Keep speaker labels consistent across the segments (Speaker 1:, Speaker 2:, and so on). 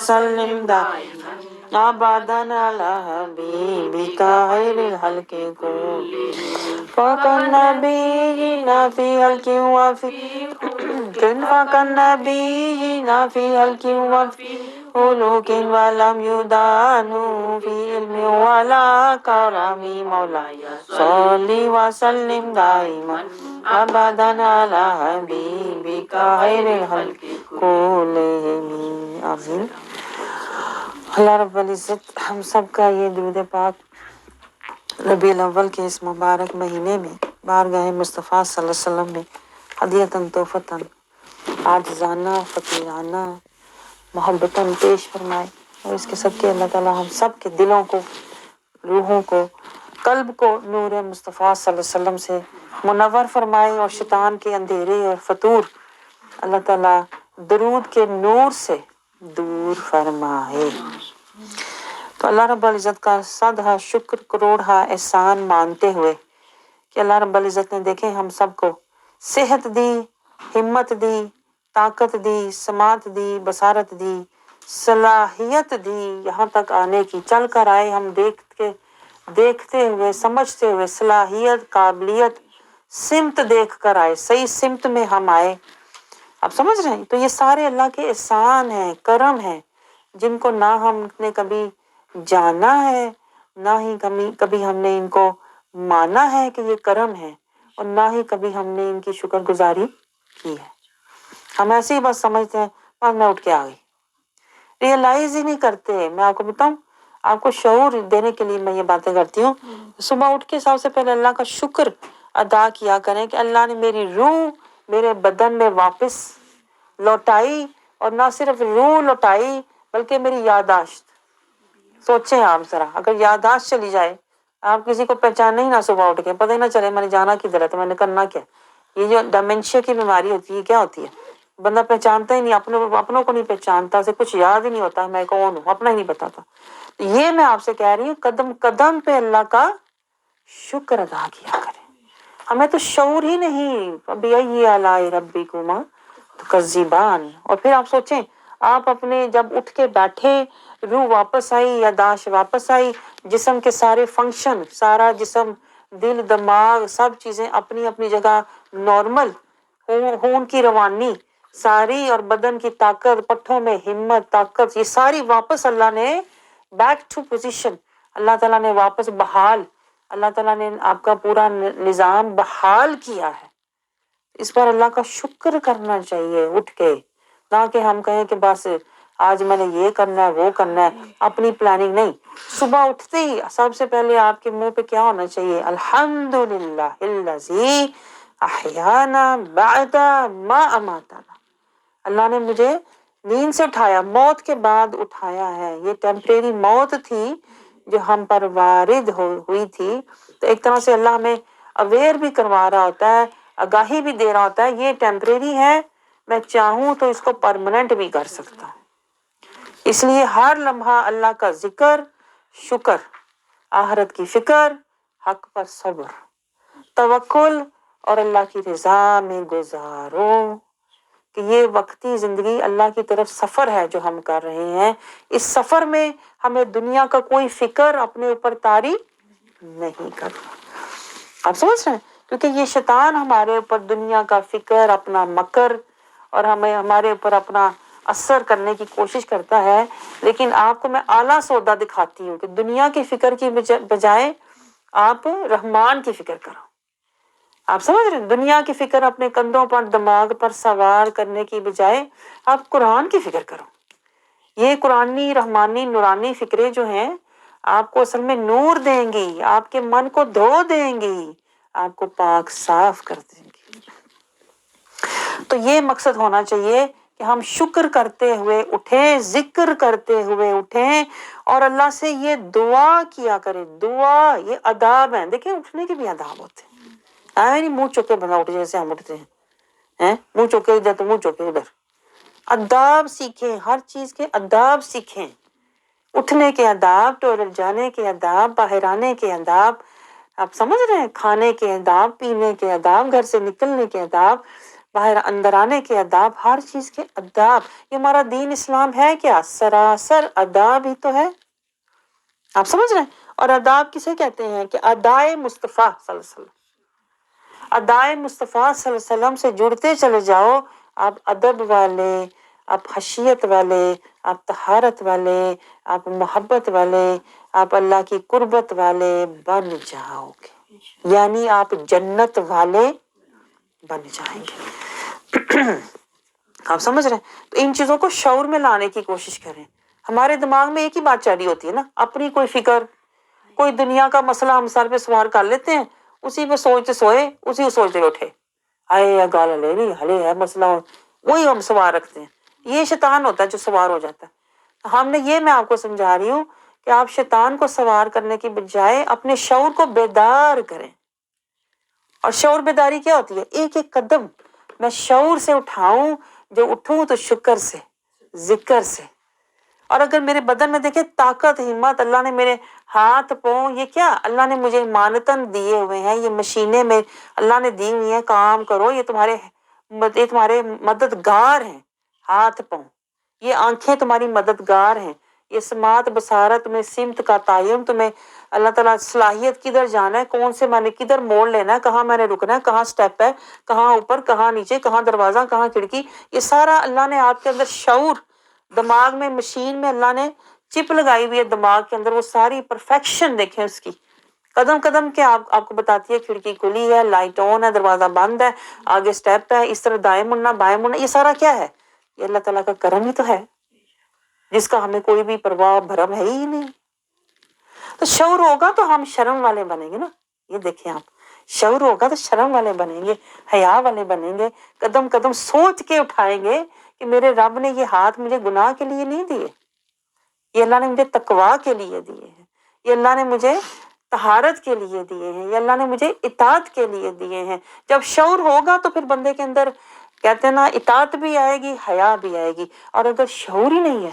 Speaker 1: وسلم دائما أبدا على حبيبك خير الخلق كلهم فكالنبيين في خلق وفي فكالنبيين في خلق وفي خلق ولم يدانوا في علم ولا كرم مولاي صل وسلم دائما أبدا على حبيبك خير الخلق كلهم آمین۔ اللہ رب العزت ہم سب کا یہ درود پاک ربیع الاول کے اس مبارک مہینے میں بارگاہ مصطفیٰ صلی اللہ علیہ وسلم میں ہدیۃً تحفۃً عاجزانہ فقیرانہ محبتاً پیش فرمائے، اور اس کے صدقے اللہ تعالیٰ ہم سب کے دلوں کو، روحوں کو، قلب کو نور مصطفیٰ صلی اللہ علیہ وسلم سے منور فرمائے، اور شیطان کے اندھیرے اور فتور اللہ تعالیٰ درود کے نور سے دور فرمائے۔ تو اللہ رب العزت کا صدہا شکر کروڑہا احسان مانتے ہوئے کہ اللہ رب العزت نے دیکھیں ہم سب کو صحت دی، ہمت دی، طاقت دی، سماعت دی، بصارت دی، صلاحیت دی یہاں تک آنے کی، چل کر آئے ہم دیکھتے ہوئے سمجھتے ہوئے، صلاحیت، قابلیت، سمت دیکھ کر آئے، صحیح سمت میں ہم آئے، آپ سمجھ رہے ہیں؟ تو یہ سارے اللہ کے احسان ہیں، کرم ہیں، جن کو نہ ہم نے کبھی جانا ہے، نہ ہی کبھی ہم نے ان کو مانا ہے کہ یہ کرم ہے، اور نہ ہی کبھی ہم نے ان کی شکر گزاری کی ہے۔ ہم ایسے ہی بس سمجھتے ہیں بس میں اٹھ کے آ گئی، ریئلائز ہی نہیں کرتے۔ میں آپ کو بتاؤں، آپ کو شعور دینے کے لیے میں یہ باتیں کرتی ہوں۔ صبح اٹھ کے سب سے پہلے اللہ کا شکر ادا کیا کریں کہ اللہ نے میری روح میرے بدن میں واپس لوٹائی، اور نہ صرف روح لوٹائی بلکہ میری یادداشت۔ سوچیں آپ ذرا، اگر یادداشت چلی جائے، آپ کسی کو پہچانے ہی نہ صبح اٹھ کے، پتہ ہی نہ چلے میں نے جانا کدھر ہے، تو میں نے کرنا کیا۔ یہ جو ڈیمنشیا کی بیماری ہوتی ہے، کیا ہوتی ہے؟ بندہ پہچانتا ہی نہیں، اپنوں کو نہیں پہچانتا، اسے کچھ یاد ہی نہیں ہوتا میں کون ہوں، اپنا ہی نہیں بتاتا۔ یہ میں آپ سے کہہ رہی ہوں قدم قدم پہ اللہ کا شکر ادا کیا کریں۔ ہمیں تو شعور ہی نہیں، فَبِأَيِّ آلَاءِ رَبِّكُمَا تُكَذِّبَانِ۔ اور پھر آپ سوچیں، آپ اپنے جب اٹھ کے بیٹھے، روح واپس آئی، یادداشت واپس آئی، جسم کے سارے فنکشن، سارا جسم، دل، دماغ، سب چیزیں اپنی اپنی جگہ نارمل، خون کی روانی ساری، اور بدن کی طاقت، پٹھوں میں ہمت، طاقت، یہ ساری واپس اللہ نے بیک ٹو پوزیشن، اللہ تعالیٰ نے واپس بحال، اللہ تعالیٰ نے آپ کا پورا نظام بحال کیا ہے۔ اس پر اللہ کا شکر کرنا چاہیے اٹھ کے، نہ کہ ہم کہیں کہ بس آج میں نے یہ کرنا ہے وہ کرنا ہے، اپنی پلاننگ نہیں۔ صبح اٹھتے ہی سب سے پہلے آپ کے منہ پہ کیا ہونا چاہیے؟ الحمدللہ الذی احیانا بعد ما اماتنا۔ اللہ نے مجھے نیند سے اٹھایا، موت کے بعد اٹھایا ہے۔ یہ ٹیمپریری موت تھی جو ہم پر وارد ہوئی تھی، تو ایک طرح سے اللہ ہمیں اویئر بھی کروا رہا ہوتا ہے، آگاہی بھی دے رہا ہوتا ہے، یہ ٹیمپریری ہے، میں چاہوں تو اس کو پرماننٹ بھی کر سکتا ہوں۔ اس لیے ہر لمحہ اللہ کا ذکر، شکر، آخرت کی فکر، حق پر صبر، توکل، اور اللہ کی رضا میں گزارو کہ یہ وقتی زندگی اللہ کی طرف سفر ہے جو ہم کر رہے ہیں۔ اس سفر میں ہمیں دنیا کا کوئی فکر اپنے اوپر طاری نہیں کرنا۔ آپ سمجھ رہے ہیں؟ کیونکہ یہ شیطان ہمارے اوپر دنیا کا فکر، اپنا مکر، اور ہمارے اوپر اپنا اثر کرنے کی کوشش کرتا ہے۔ لیکن آپ کو میں اعلیٰ سودا دکھاتی ہوں کہ دنیا کی فکر کی بجائے آپ رحمان کی فکر کرو۔ آپ سمجھ رہے ہیں؟ دنیا کی فکر اپنے کندھوں پر، دماغ پر سوار کرنے کی بجائے آپ قرآن کی فکر کرو۔ یہ قرآنی، رحمانی، نورانی فکریں جو ہیں آپ کو اصل میں نور دیں گی، آپ کے من کو دھو دیں گی، آپ کو پاک صاف کر دیں گی۔ تو یہ مقصد ہونا چاہیے کہ ہم شکر کرتے ہوئے اٹھیں، ذکر کرتے ہوئے اٹھیں، اور اللہ سے یہ دعا کیا کریں۔ دعا یہ آداب ہیں، دیکھیں اٹھنے کے بھی آداب ہوتے ہیں۔ نہیں منہ چوک کے بندہ اٹھ جیسے ہم اٹھتے ہیں، منہ چوک کے ادھر تو منہ چوک کے ادھر۔ آداب سیکھیں، ہر چیز کے آداب سیکھیں، اٹھنے کے آداب، ٹوائلٹ جانے کے آداب، باہر آنے کے آداب، آپ سمجھ رہے ہیں؟ کھانے کے آداب، پینے کے آداب، گھر سے نکلنے کے آداب، باہر اندر آنے کے آداب، ہر چیز کے آداب. یہ ہمارا دین اسلام ہے کیا؟ سراسر آداب ہی تو ہے. آپ سمجھ رہے ہیں؟ اور آداب کسے کہتے ہیں؟ کہ ادائے مصطفیٰ صلی اللہ علیہ وسلم، ادائے مصطفیٰ صلی اللہ علیہ وسلم سے جڑتے چلے جاؤ. آپ ادب والے، آپ خشیت والے، آپ طہارت والے، آپ محبت والے، آپ اللہ کی قربت والے بن جاؤ گے، یعنی آپ جنت والے بن جائیں گے. آپ سمجھ رہے ہیں؟ تو ان چیزوں کو شعور میں لانے کی کوشش کریں. ہمارے دماغ میں ایک ہی بات چل رہی ہوتی ہے نا، اپنی کوئی فکر، کوئی دنیا کا مسئلہ ہم سر پہ سوار کر لیتے ہیں، اسی پہ سوچتے سوئے، اسی کو سوچتے اٹھے، آئے گال لے لی ہلے ہے مسئلہ، وہی ہم سوار رکھتے ہیں. یہ شیطان ہوتا ہے جو سوار ہو جاتا ہے. ہم نے یہ، میں آپ کو سمجھا رہی ہوں کہ آپ شیطان کو سوار کرنے کی بجائے اپنے شعور کو بیدار کریں. اور شعور بیداری کیا ہوتی ہے؟ ایک ایک قدم میں شعور سے اٹھاؤں. جو اٹھوں تو شکر سے، ذکر سے. اور اگر میرے بدن میں دیکھیں طاقت، ہمت، اللہ نے میرے ہاتھ پاؤں، یہ کیا اللہ نے مجھے امانتاً دیے ہوئے ہیں، یہ مشینیں میں اللہ نے دی ہوئی ہیں، کام کرو، یہ تمہارے مددگار ہیں. ہاتھ پاؤں، یہ آنکھیں تمہاری مددگار ہیں، یہ سماعت، بصارت، تمہیں سمت کا تعین، تمہیں اللہ تعالیٰ صلاحیت کدھر جانا ہے، کون سے میں نے کدھر موڑ لینا ہے، کہاں میں نے رکنا ہے، کہاں سٹیپ ہے، کہاں اوپر، کہاں نیچے، کہاں دروازہ، کہاں کھڑکی. یہ سارا اللہ نے آپ کے اندر شعور، دماغ میں، مشین میں اللہ نے چپ لگائی ہوئی ہے دماغ کے اندر. وہ ساری پرفیکشن دیکھیں اس کی، قدم قدم کے آپ کو بتاتی ہے. کھڑکی کھلی ہے، لائٹ آن ہے، دروازہ بند ہے، آگے سٹیپ ہے، اس طرح دائیں مڑنا بائیں مڑنا. یہ سارا کیا ہے؟ یہ اللہ تعالیٰ کا کرم ہی تو ہے، جس کا ہمیں کوئی بھی پرواہ بھرم ہے ہی نہیں. تو شعور ہوگا تو ہم شرم والے بنیں گے نا. یہ دیکھیں آپ، شعور ہوگا تو شرم والے بنیں گے، حیا والے بنیں گے. قدم قدم سوچ کے اٹھائیں گے کہ میرے رب نے یہ ہاتھ مجھے گناہ کے لیے نہیں دیے، یہ اللہ نے مجھے تقویٰ کے لیے دیے ہیں، یہ اللہ نے مجھے طہارت کے لیے دیے ہیں، یہ اللہ نے مجھے اطاعت کے لیے دیے ہیں. جب شعور ہوگا تو پھر بندے کے اندر کہتے ہیں نا اطاعت بھی آئے گی، حیا بھی آئے گی. اور اگر شعور ہی نہیں ہے،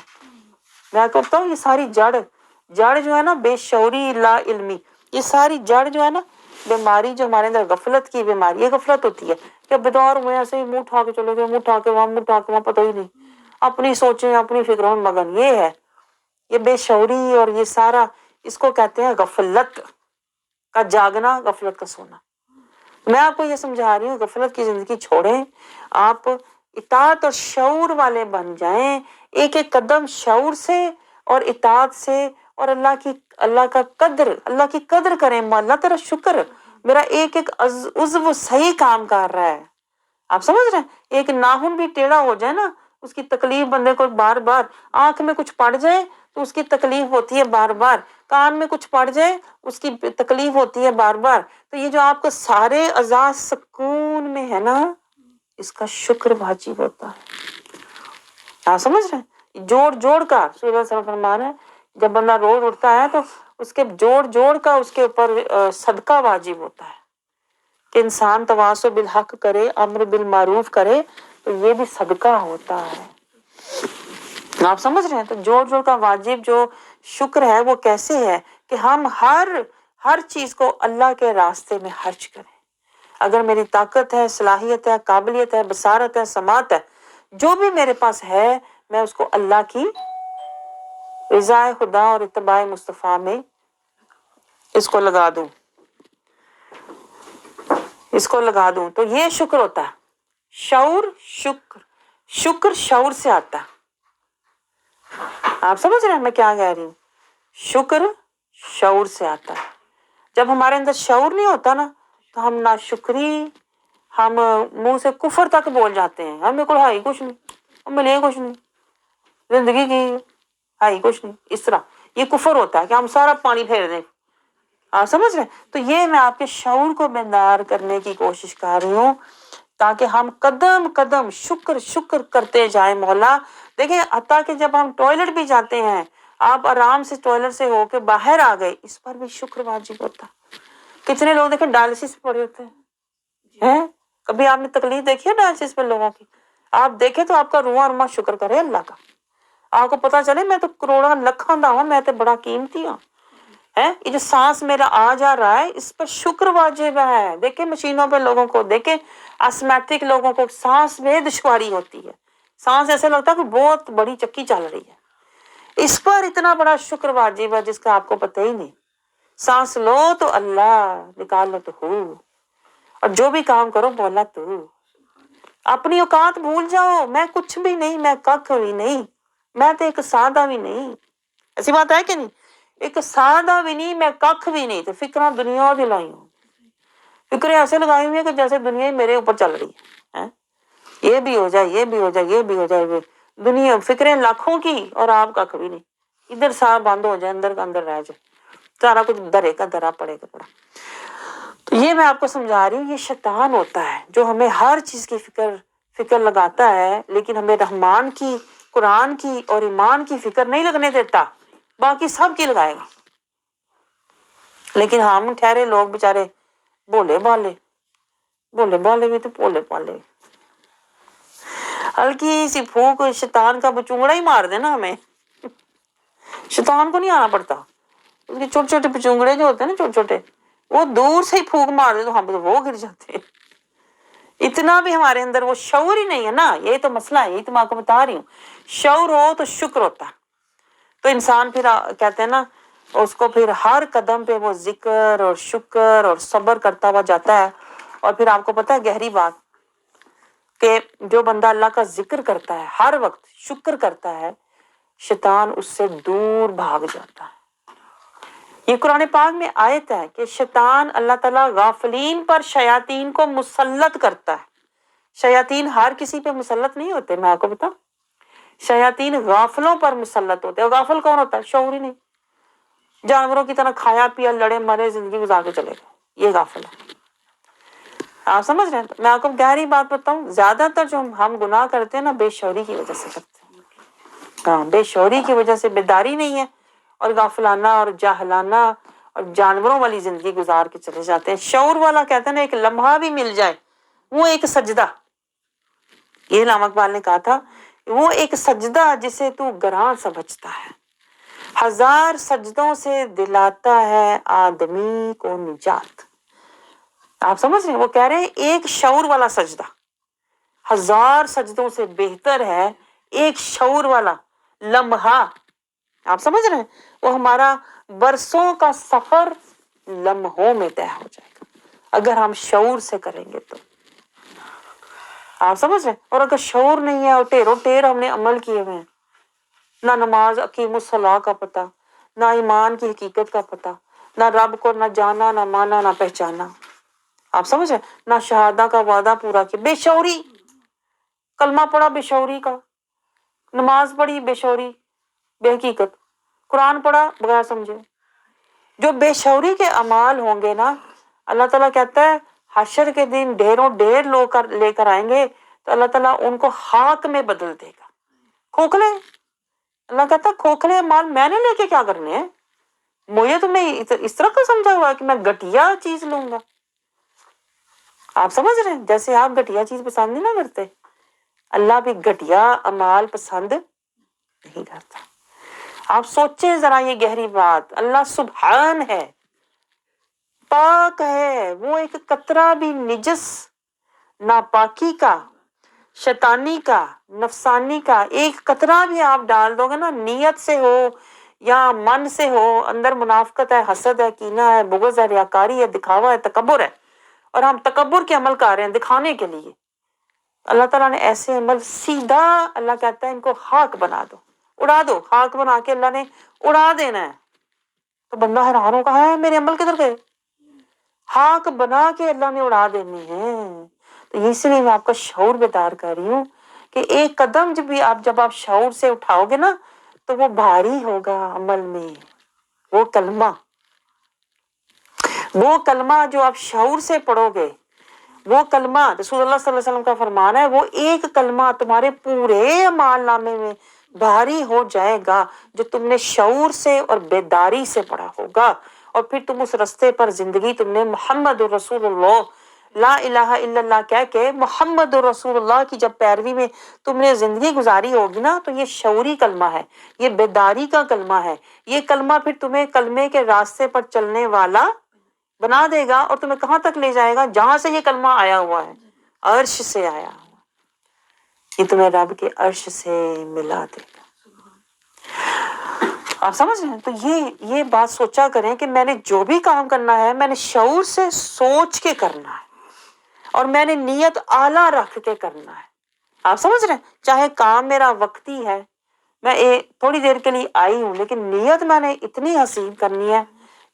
Speaker 1: میں کہتا ہوں یہ ساری جڑ جو ہے نا، بے شعوری، لا علمی، یہ ساری جڑ جو ہے نا بیماری جو ہمارے اندر، غفلت کی بیماری، یہ غفلت ہوتی ہے کہ بیدار ہوئے ایسے ہی منہ اٹھا کے چلے گئے، منہ اٹھا کے وہاں، منہ اٹھا کے وہاں، پتہ ہی نہیں، اپنی سوچیں، اپنی فکروں میں مگن. یہ ہے یہ بے شعوری، اور یہ سارا اس کو کہتے ہیں غفلت کا جاگنا، غفلت کا سونا. میں آپ کو یہ سمجھا رہی ہوں غفلت کی زندگی چھوڑیں، آپ اطاعت اور شعور والے بن جائیں. ایک ایک قدم شعور سے اور اطاعت سے، اور اللہ کی قدر کریں. اللہ تیرا شکر، میرا ایک ایک عضو صحیح کام کر رہا ہے. آپ سمجھ رہے ہیں؟ ایک ناخن بھی ٹیڑھا ہو جائے نا، اس کی تکلیف بندے کو بار بار. آنکھ میں کچھ پڑ جائے تو اس کی تکلیف ہوتی ہے بار بار، کان میں کچھ پڑ جائے اس کی تکلیف ہوتی ہے بار بار. تو یہ جو آپ کو سارے اعضاء سکون میں ہے نا، اس کا شکر واجب ہوتا ہے. آپ سمجھ رہے ہیں؟ جوڑ کا سورہ فرمان ہے، جب بندہ روز اٹھتا ہے تو اس کے جوڑ کا اس کے اوپر صدقہ واجب ہوتا ہے کہ انسان تواصل بالحق کرے، امر بالمعروف کرے، تو یہ بھی صدقہ ہوتا ہے. آپ سمجھ رہے ہیں؟ تو جوڑ کا واجب جو شکر ہے وہ کیسے ہے کہ ہم ہر چیز کو اللہ کے راستے میں خرچ کریں. اگر میری طاقت ہے، صلاحیت ہے، قابلیت ہے، بصارت ہے، سماعت ہے، جو بھی میرے پاس ہے، میں اس کو اللہ کی رضا خدا اور اتباع مصطفیٰ میں اس کو لگا دوں تو یہ شکر ہوتا ہے. شکر شعور سے آتا ہے. آپ سمجھ رہے ہیں میں کیا کہہ رہی ہوں؟ شکر شعور سے آتا ہے. جب ہمارے اندر شعور نہیں ہوتا نا، تو ہم ناشکری، ہم منہ سے کفر تک بول جاتے ہیں. ہمیں کوئی ہائی کچھ نہیں، ہمیں لے کچھ نہیں، زندگی کی ہائی کچھ نہیں. اس طرح یہ کفر ہوتا ہے کہ ہم سارا پانی پھیر دیں. آپ سمجھ رہے ہیں؟ تو یہ میں آپ کے شعور کو بیدار کرنے کی کوشش کر رہی ہوں تاکہ ہم قدم قدم شکر کرتے جائیں. مولا دیکھیں، حتیٰ کہ جب ہم ٹوائلٹ بھی جاتے ہیں، آپ آرام سے ٹوائلٹ سے ہو کے باہر آ گئے، اس پر بھی شکر واجب ہوتا. کتنے لوگ دیکھیں ڈائلسس پہ پڑے ہوتے ہیں. کبھی آپ نے تکلیف دیکھی ہے ڈائلسس پہ لوگوں کی؟ آپ دیکھیں تو آپ کا رواں رواں شکر کرے اللہ کا. آپ کو پتا چلے میں تو کروڑاں لکھاں دا ہوں، میں تو بڑا قیمتی ہوں. ہے، یہ جو سانس میرا آ جا رہا ہے اس پر شکر واجب ہے۔ دیکھیں مشینوں پہ لوگوں کو، دیکھیں اسمیٹک لوگوں کو سانس میں دشواری ہوتی ہے، سانس ایسے لگتا ہے کہ بہت بڑی چکی چل رہی ہے، اس پر اتنا بڑا شکر واجب ہے جس کا آپ کو پتہ ہی نہیں۔ سانس لو تو اللہ، نکالو تو ہو، اور جو بھی کام کرو بولا تو۔ اپنی اوقات بھول جاؤ، میں کچھ بھی نہیں، میں ککھ بھی نہیں، میں تو ایک سادہ بھی نہیں، ایسی بات ہے کہ نہیں؟ ایک سادہ بھی نہیں، میں ککھ بھی نہیں، تو فکراں دنیا دی لائی ہوں، فکریں ایسے لگائی ہوئی ہیں کہ جیسے دنیا ہی میرے اوپر چل رہی ہے، یہ بھی ہو جائے، یہ بھی ہو جائے، یہ بھی ہو جائے، دنیا فکریں لاکھوں کی اور آپ ککھ بھی نہیں، ادھر سا بند ہو جائے، اندر کا اندر رہ جائے، سارا کچھ درے کا درا پڑے کا پڑا۔ تو یہ میں آپ کو سمجھا رہی ہوں، یہ شیطان ہوتا ہے جو ہمیں ہر چیز کی فکر لگاتا ہے، لیکن ہمیں رحمان کی، قرآن کی اور ایمان کی فکر نہیں لگنے دیتا، باقی سب کی لگائے گا۔ لیکن ہم ٹھہرے لوگ بےچارے بولے بالے بھی تو بولے پالے، ہلکی سی پھونک شیطان کا بچونگڑا ہی مار دے نا ہمیں، شیطان کو نہیں آنا پڑتا، اس کے چھوٹے چھوٹے بچونگڑے جو ہوتے ہیں نا، چھوٹے چھوٹے، وہ دور سے ہی پھونک مار دے تو ہم تو وہ گر جاتے ہیں۔ اتنا بھی ہمارے اندر وہ شعور ہی نہیں ہے نا، یہی تو مسئلہ ہے، یہی تو میں آپ کو بتا رہی ہوں۔ شعور ہو تو شکر ہوتا، تو انسان پھر کہتے ہیں نا، اس کو پھر ہر قدم پہ وہ ذکر اور شکر اور صبر کرتا ہوا جاتا ہے۔ اور پھر آپ کو پتہ ہے گہری بات کہ جو بندہ اللہ کا ذکر کرتا ہے، ہر وقت شکر کرتا ہے، شیطان اس سے دور بھاگ جاتا ہے۔ یہ قرآن پاک میں آیت ہے کہ شیطان اللہ تعالیٰ غافلین پر شیاطین کو مسلط کرتا ہے۔ شیاطین ہر کسی پہ مسلط نہیں ہوتے، میں آپ کو بتاؤں، شیاطین غافلوں پر مسلط ہوتے ہیں۔ غافل کون ہوتا ہے؟ شعور ہی نہیں، جانوروں کی طرح کھایا پیا لڑے مرے زندگی گزار کے چلے گئے، یہ غافل ہے۔ آپ سمجھ رہے ہیں؟ میں آپ کو گہری بات بتاؤں، زیادہ تر جو ہم گناہ کرتے ہیں نا، بے شعوری کی وجہ سے کرتے ہیں۔ ہاں، بے شعوری کی وجہ سے، بیداری نہیں ہے، اور غافلانہ اور جاہلانہ اور جانوروں والی زندگی گزار کے چلے جاتے ہیں۔ شعور والا کہتے ہیں نا، ایک لمحہ بھی مل جائے، وہ ایک سجدہ، یہ علامہ اقبال نے کہا تھا، وہ ایک سجدہ جسے تو گراں سمجھتا ہے، ہزار سجدوں سے دلاتا ہے آدمی کو نجات۔ آپ سمجھ رہے ہیں؟ وہ کہہ رہے ہیں ایک شعور والا سجدہ ہزار سجدوں سے بہتر ہے ایک شعور والا لمحہ۔ آپ سمجھ رہے ہیں؟ وہ ہمارا برسوں کا سفر لمحوں میں طے ہو جائے گا اگر ہم شعور سے کریں گے تو۔ آپ سمجھ رہے ہیں؟ اور اگر شعور نہیں ہے اور ٹیروں ٹیر ہم نے عمل کیے ہوئے ہیں، نہ نماز اقیم الصلاۃ کا پتہ، نہ ایمان کی حقیقت کا پتہ، نہ رب کو نہ جانا، نہ مانا، نہ پہچانا، آپ سمجھ رہے ہیں؟ نہ شہادہ کا وعدہ پورا کیا، بے شعوری، کلمہ پڑھا بے شعوری کا، نماز پڑھی بے شعوری، بے حقیقت، قرآن پڑھا بغیر سمجھے۔ جو بے شعوری کے اعمال ہوں گے نا، اللہ تعالیٰ کہتا ہے حشر کے دن ڈھیروں ڈھیر لوگ لے کر آئیں گے تو اللہ تعالیٰ ان کو خاک میں بدل دے گا۔ کھوکھلے، اللہ کہتا ہے کھوکھلے اعمال میں نے لے کے کیا کرنے ہیں، مجھے تم نے اس طرح کا سمجھا ہوا ہے کہ میں گھٹیا چیز لوں گا۔ آپ سمجھ رہے ہیں؟ جیسے آپ گھٹیا چیز پسند نہیں نہ کرتے، اللہ بھی گھٹیا اعمال پسند نہیں کرتا۔ آپ سوچیں ذرا یہ گہری بات، اللہ سبحان ہے، پاک ہے، وہ ایک قطرہ بھی نجس، ناپاکی کا، شیطانی کا، نفسانی کا ایک قطرہ بھی آپ ڈال دو گے نا، نیت سے ہو یا من سے ہو، اندر منافقت ہے، حسد ہے، کینہ ہے، بغض ہے، ریاکاری ہے، دکھاوا ہے، تکبر ہے، اور ہم تکبر کے عمل کر رہے ہیں دکھانے کے لیے، اللہ تعالیٰ نے ایسے عمل سیدھا، اللہ کہتا ہے ان کو خاک بنا دو، اڑا دو، خاک بنا کے اللہ نے اڑا دینا ہے۔ تو بندہ حیران ہو، کہا ہے میرے عمل کدھر گئے؟ خاک بنا کے اللہ نے اڑا دینے ہیں۔ تو اس لیے میں آپ کا شعور بیدار کر رہی ہوں کہ ایک قدم جب آپ شعور سے اٹھاؤ گے نا تو وہ بھاری ہوگا عمل میں، وہ کلمہ جو آپ شعور سے پڑھو گے، وہ کلمہ رسول اللہ صلی اللہ علیہ وسلم کا فرمان ہے، وہ ایک کلمہ تمہارے پورے اعمال نامے میں بھاری ہو جائے گا جو تم نے شعور سے اور بیداری سے پڑھا ہوگا، اور پھر تم اس رستے پر زندگی تم نے محمد رسول اللہ لا الہ الا اللہ کہہ کے محمد رسول اللہ کی جب پیروی میں تم نے زندگی گزاری ہوگی نا، تو یہ شعوری کلمہ ہے، یہ بیداری کا کلمہ ہے، یہ کلمہ پھر تمہیں کلمے کے راستے پر چلنے والا بنا دے گا، اور تمہیں کہاں تک لے جائے گا؟ جہاں سے یہ کلمہ آیا ہوا ہے، عرش سے آیا ہوا، یہ تمہیں رب کے عرش سے ملا دے گا۔ آپ سمجھ رہے ہیں؟ تو یہ بات سوچا کریں کہ میں نے جو بھی کام کرنا ہے میں نے شعور سے سوچ کے کرنا ہے، اور میں نے نیت اعلیٰ رکھ کے کرنا ہے۔ آپ سمجھ رہے ہیں؟ چاہے کام میرا وقتی ہے، میں تھوڑی دیر کے لیے آئی ہوں، لیکن نیت میں نے اتنی حسین کرنی ہے،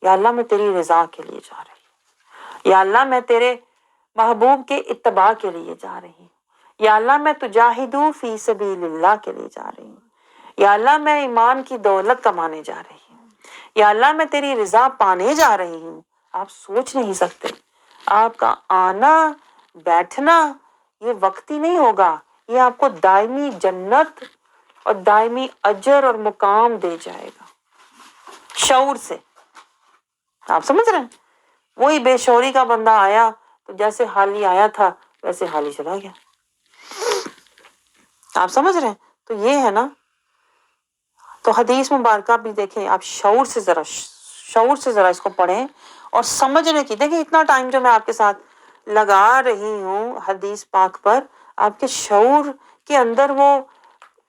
Speaker 1: یا اللہ میں تیری رضا کے لیے جا رہی ہوں، یا اللہ میں تیرے محبوب کے اتباع کے لیے جا رہی ہوں، یا اللہ میں تجاہدو فی سبیل اللہ کے لیے جا رہی ہوں، یا اللہ میں ایمان کی دولت کمانے جا رہی ہوں، یا اللہ میں تیری رضا پانے جا رہی ہوں۔ آپ سوچ نہیں سکتے، آپ کا آنا بیٹھنا یہ وقتی نہیں ہوگا، یہ آپ کو دائمی جنت اور دائمی اجر اور مقام دے جائے گا شعور سے۔ آپ سمجھ رہے ہیں؟ وہی بے شعوری کا بندہ آیا تو جیسے حالی آیا تھا ویسے حالی چلا گیا۔ آپ سمجھ رہے ہیں؟ تو یہ ہے نا، تو حدیث مبارکہ بھی دیکھیں، آپ شعور سے ذرا اس کو پڑھیں اور سمجھنے کی، دیکھیں اتنا ٹائم جو میں آپ کے ساتھ لگا رہی ہوں حدیث پاک پر، آپ کے شعور کے اندر وہ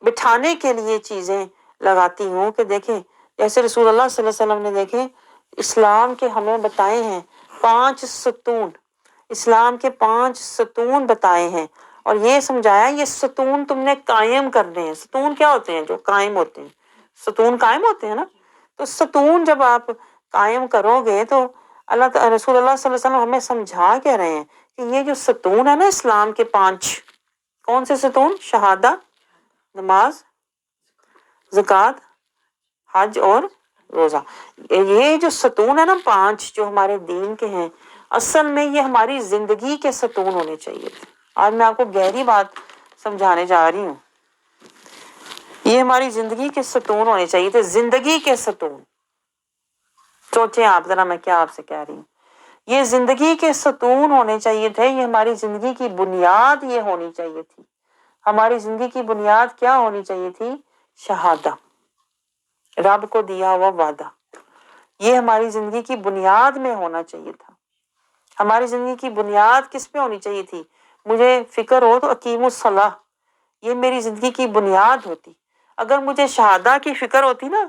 Speaker 1: بٹھانے کے لیے چیزیں لگاتی ہوں کہ دیکھیں جیسے رسول اللہ صلی اللہ علیہ وسلم نے دیکھیں اسلام کے ہمیں بتائے ہیں 5 ستون، اسلام کے 5 ستون بتائے ہیں، اور یہ سمجھایا یہ ستون تم نے قائم کرنے ہیں۔ ستون کیا ہوتے ہیں؟ جو قائم ہوتے ہیں، ستون قائم ہوتے ہیں نا، تو ستون جب آپ قائم کرو گے تو رسول اللہ صلی اللہ علیہ وسلم ہمیں سمجھا کہہ رہے ہیں کہ یہ جو ستون ہے نا اسلام کے 5، کون سے ستون؟ شہادہ، نماز، زکوٰۃ، حج اور روزہ۔ یہ جو ستون ہے نا 5 جو ہمارے دین کے ہیں، اصل میں یہ ہماری زندگی کے ستون ہونے چاہیے تھے۔ آج میں آپ کو گہری بات سمجھانے جا رہی ہوں، یہ ہماری زندگی کے ستون ہونے چاہیے تھے، زندگی کے ستون۔ سوچیں آپ ذرا میں کیا آپ سے کہہ رہی ہوں، یہ زندگی کے ستون ہونے چاہیے تھے، یہ ہماری زندگی کی بنیاد یہ ہونی چاہیے تھی۔ ہماری زندگی کی بنیاد کیا ہونی چاہیے تھی؟ شہادہ، رب کو دیا ہوا وعدہ، یہ ہماری زندگی کی بنیاد میں ہونا چاہیے تھا۔ ہماری زندگی کی بنیاد کس پہ ہونی چاہیے تھی؟ مجھے فکر ہو تو اقیم الصلاح، یہ میری زندگی کی بنیاد ہوتی۔ اگر مجھے شہادہ کی فکر ہوتی نا،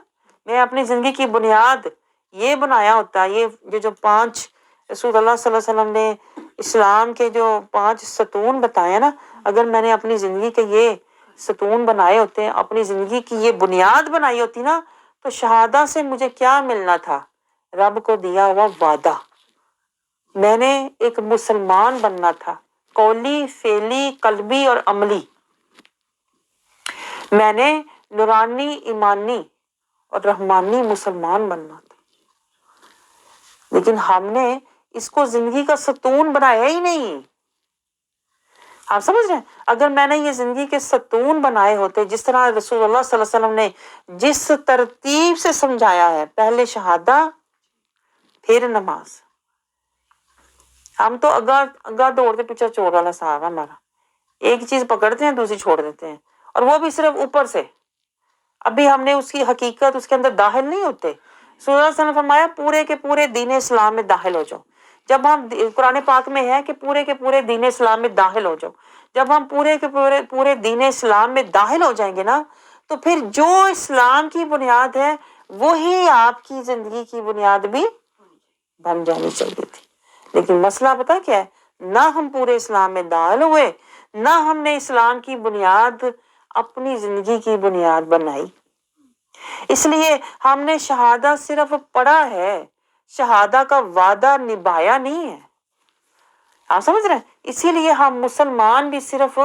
Speaker 1: میں اپنی زندگی کی بنیاد یہ بنایا ہوتا، یہ جو 5 رسول اللہ صلی اللہ علیہ وسلم نے اسلام کے جو 5 ستون بتائے نا، اگر میں نے اپنی زندگی کے یہ ستون بنائے ہوتے، اپنی زندگی کی یہ بنیاد بنائی ہوتی نا، تو شہادہ سے مجھے کیا ملنا تھا؟ رب کو دیا ہوا وعدہ۔ میں نے ایک مسلمان بننا تھا، قولی، فعلی، قلبی اور عملی۔ میں نے نورانی، ایمانی اور رحمانی مسلمان بننا تھا، لیکن ہم نے اس کو زندگی کا ستون بنایا ہی نہیں۔ آپ سمجھ رہے ہیں؟ اگر میں نے یہ زندگی کے ستون بنائے ہوتے، جس طرح رسول اللہ صلی اللہ علیہ وسلم نے جس ترتیب سے سمجھایا ہے، پہلے شہادہ پھر نماز، ہم تو اگا دوڑتے پیچھے چور والا صاحب ہمارا، ایک چیز پکڑتے ہیں دوسری چھوڑ دیتے ہیں، اور وہ بھی صرف اوپر سے، ابھی ہم نے اس کی حقیقت اس کے اندر داخل نہیں ہوتے۔ رسول اللہ صلی اللہ علیہ وسلم نے فرمایا پورے کے پورے دین اسلام میں داخل ہو جاؤ۔ جب ہم قرآن پاک میں ہے کہ پورے کے پورے دین اسلام میں داخل ہو جاؤ، جب ہم پورے کے پورے دین اسلام میں داخل ہو جائیں گے نا، تو پھر جو اسلام کی بنیاد ہے وہی آپ کی زندگی کی بنیاد بھی بن جانی چاہیے تھی۔ لیکن مسئلہ پتہ کیا ہے؟ نہ ہم پورے اسلام میں داخل ہوئے، نہ ہم نے اسلام کی بنیاد اپنی زندگی کی بنیاد بنائی۔ اس لیے ہم نے شہادہ صرف پڑھا ہے، شہادہ کا وعدہ نبھایا نہیں ہے۔ آپ سمجھ رہے ہیں؟ اسی لیے ہم مسلمان بھی صرف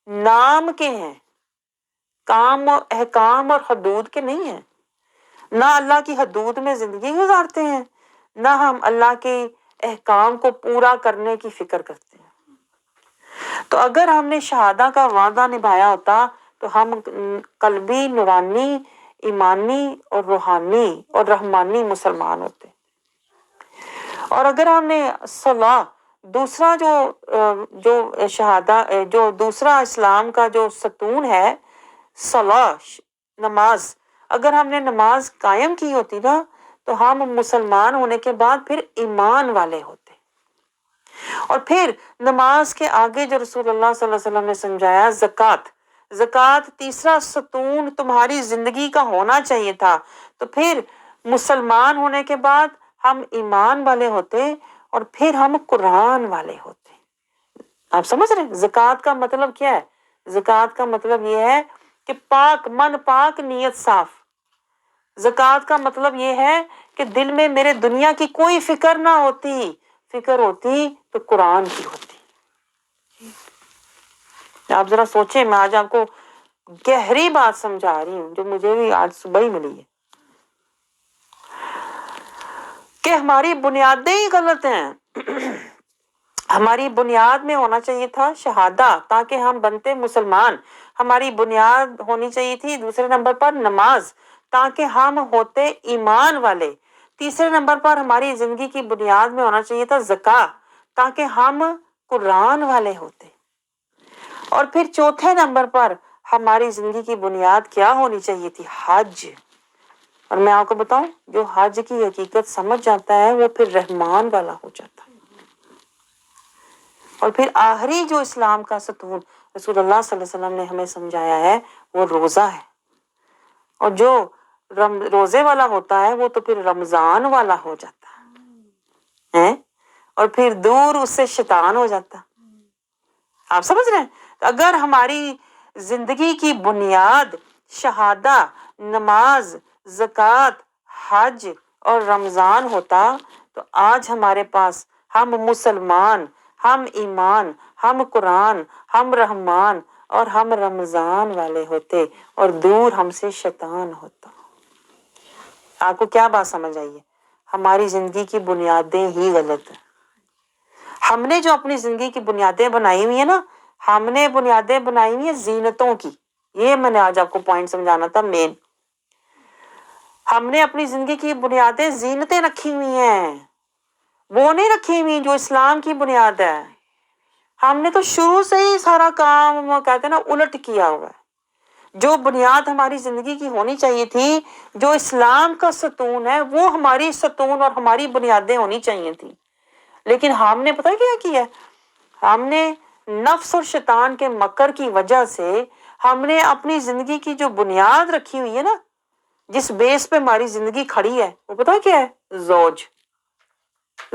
Speaker 1: نام کے ہیں، کام اور احکام اور حدود کے نہیں ہیں۔ نہ اللہ کی حدود میں زندگی گزارتے ہیں، نہ ہم اللہ کے احکام کو پورا کرنے کی فکر کرتے ہیں۔ تو اگر ہم نے شہادہ کا وعدہ نبھایا ہوتا تو ہم قلبی، نورانی، ایمانی اور روحانی اور رحمانی مسلمان ہوتے۔ اور اگر ہم نے صلاح، دوسرا جو شہادہ جو دوسرا اسلام کا جو ستون ہے صلاح، نماز، اگر ہم نے نماز قائم کی ہوتی نا تو ہم مسلمان ہونے کے بعد پھر ایمان والے ہوتے۔ اور پھر نماز کے آگے جو رسول اللہ صلی اللہ علیہ وسلم نے سمجھایا زکوٰۃ، زکوٰۃ تیسرا ستون تمہاری زندگی کا ہونا چاہیے تھا، تو پھر مسلمان ہونے کے بعد ہم ایمان والے ہوتے اور پھر ہم قرآن والے ہوتے۔ آپ سمجھ رہے ہیں زکوٰۃ کا مطلب کیا ہے؟ زکوٰۃ کا مطلب یہ ہے کہ پاک من، پاک نیت صاف۔ زکوٰۃ کا مطلب یہ ہے کہ دل میں میرے دنیا کی کوئی فکر نہ ہوتی، فکر ہوتی تو قرآن کی ہوتی۔ آپ ذرا سوچیں، میں آج آپ کو گہری بات سمجھا رہی ہوں جو مجھے بھی آج صبح ہی ملی ہے کہ ہماری بنیادیں ہی غلط ہیں۔ ہماری بنیاد میں ہونا چاہیے تھا شہادہ تاکہ ہم بنتے مسلمان، ہماری بنیاد ہونی چاہیے تھی دوسرے نمبر پر نماز تاکہ ہم ہوتے ایمان والے، تیسرے نمبر پر ہماری زندگی کی بنیاد میں ہونا چاہیے تھا زکوٰۃ تاکہ ہم قرآن والے ہوتے، اور پھر چوتھے نمبر پر ہماری زندگی کی بنیاد کیا ہونی چاہیے تھی؟ حج۔ اور میں آپ کو بتاؤں جو حج کی حقیقت سمجھ جاتا ہے وہ پھر رحمان والا ہو جاتا ہے۔ اور پھر آخری جو اسلام کا ستون رسول اللہ صلی اللہ علیہ وسلم نے ہمیں سمجھایا ہے وہ روزہ ہے، اور جو روزے والا ہوتا ہے وہ تو پھر رمضان والا ہو جاتا ہے، اور پھر دور اس سے شیطان ہو جاتا۔ آپ سمجھ رہے ہیں؟ اگر ہماری زندگی کی بنیاد شہادہ، نماز، زکوٰۃ، حج اور رمضان ہوتا تو آج ہمارے پاس ہم مسلمان، ہم ایمان، ہم قرآن، ہم رحمان اور ہم رمضان والے ہوتے، اور دور ہم سے شیطان ہوتا۔ آپ کو کیا بات سمجھ آئی ہے؟ ہماری زندگی کی بنیادیں ہی غلط ہیں۔ ہم نے جو اپنی زندگی کی بنیادیں بنائی ہوئی ہیں نا، ہم نے بنیادیں بنائی ہوئی ہیں زینتوں کی، یہ میں نے آج آپ کو پوائنٹ سمجھانا تھا مین۔ ہم نے اپنی زندگی کی بنیادیں زینتیں رکھی ہوئی ہیں، وہ نہیں رکھی ہوئی جو اسلام کی بنیاد ہے۔ ہم نے تو شروع سے ہی سارا کام کہتے ہیں نا الٹ کیا ہوا ہے۔ جو بنیاد ہماری زندگی کی ہونی چاہیے تھی، جو اسلام کا ستون ہے، وہ ہماری ستون اور ہماری بنیادیں ہونی چاہیے تھی، لیکن ہم نے پتہ کیا کیا؟ ہم نے نفس اور شیطان کے مکر کی وجہ سے ہم نے اپنی زندگی کی جو بنیاد رکھی ہوئی ہے نا، جس بیس پہ ہماری زندگی کھڑی ہے، وہ پتہ کیا ہے؟ زوج۔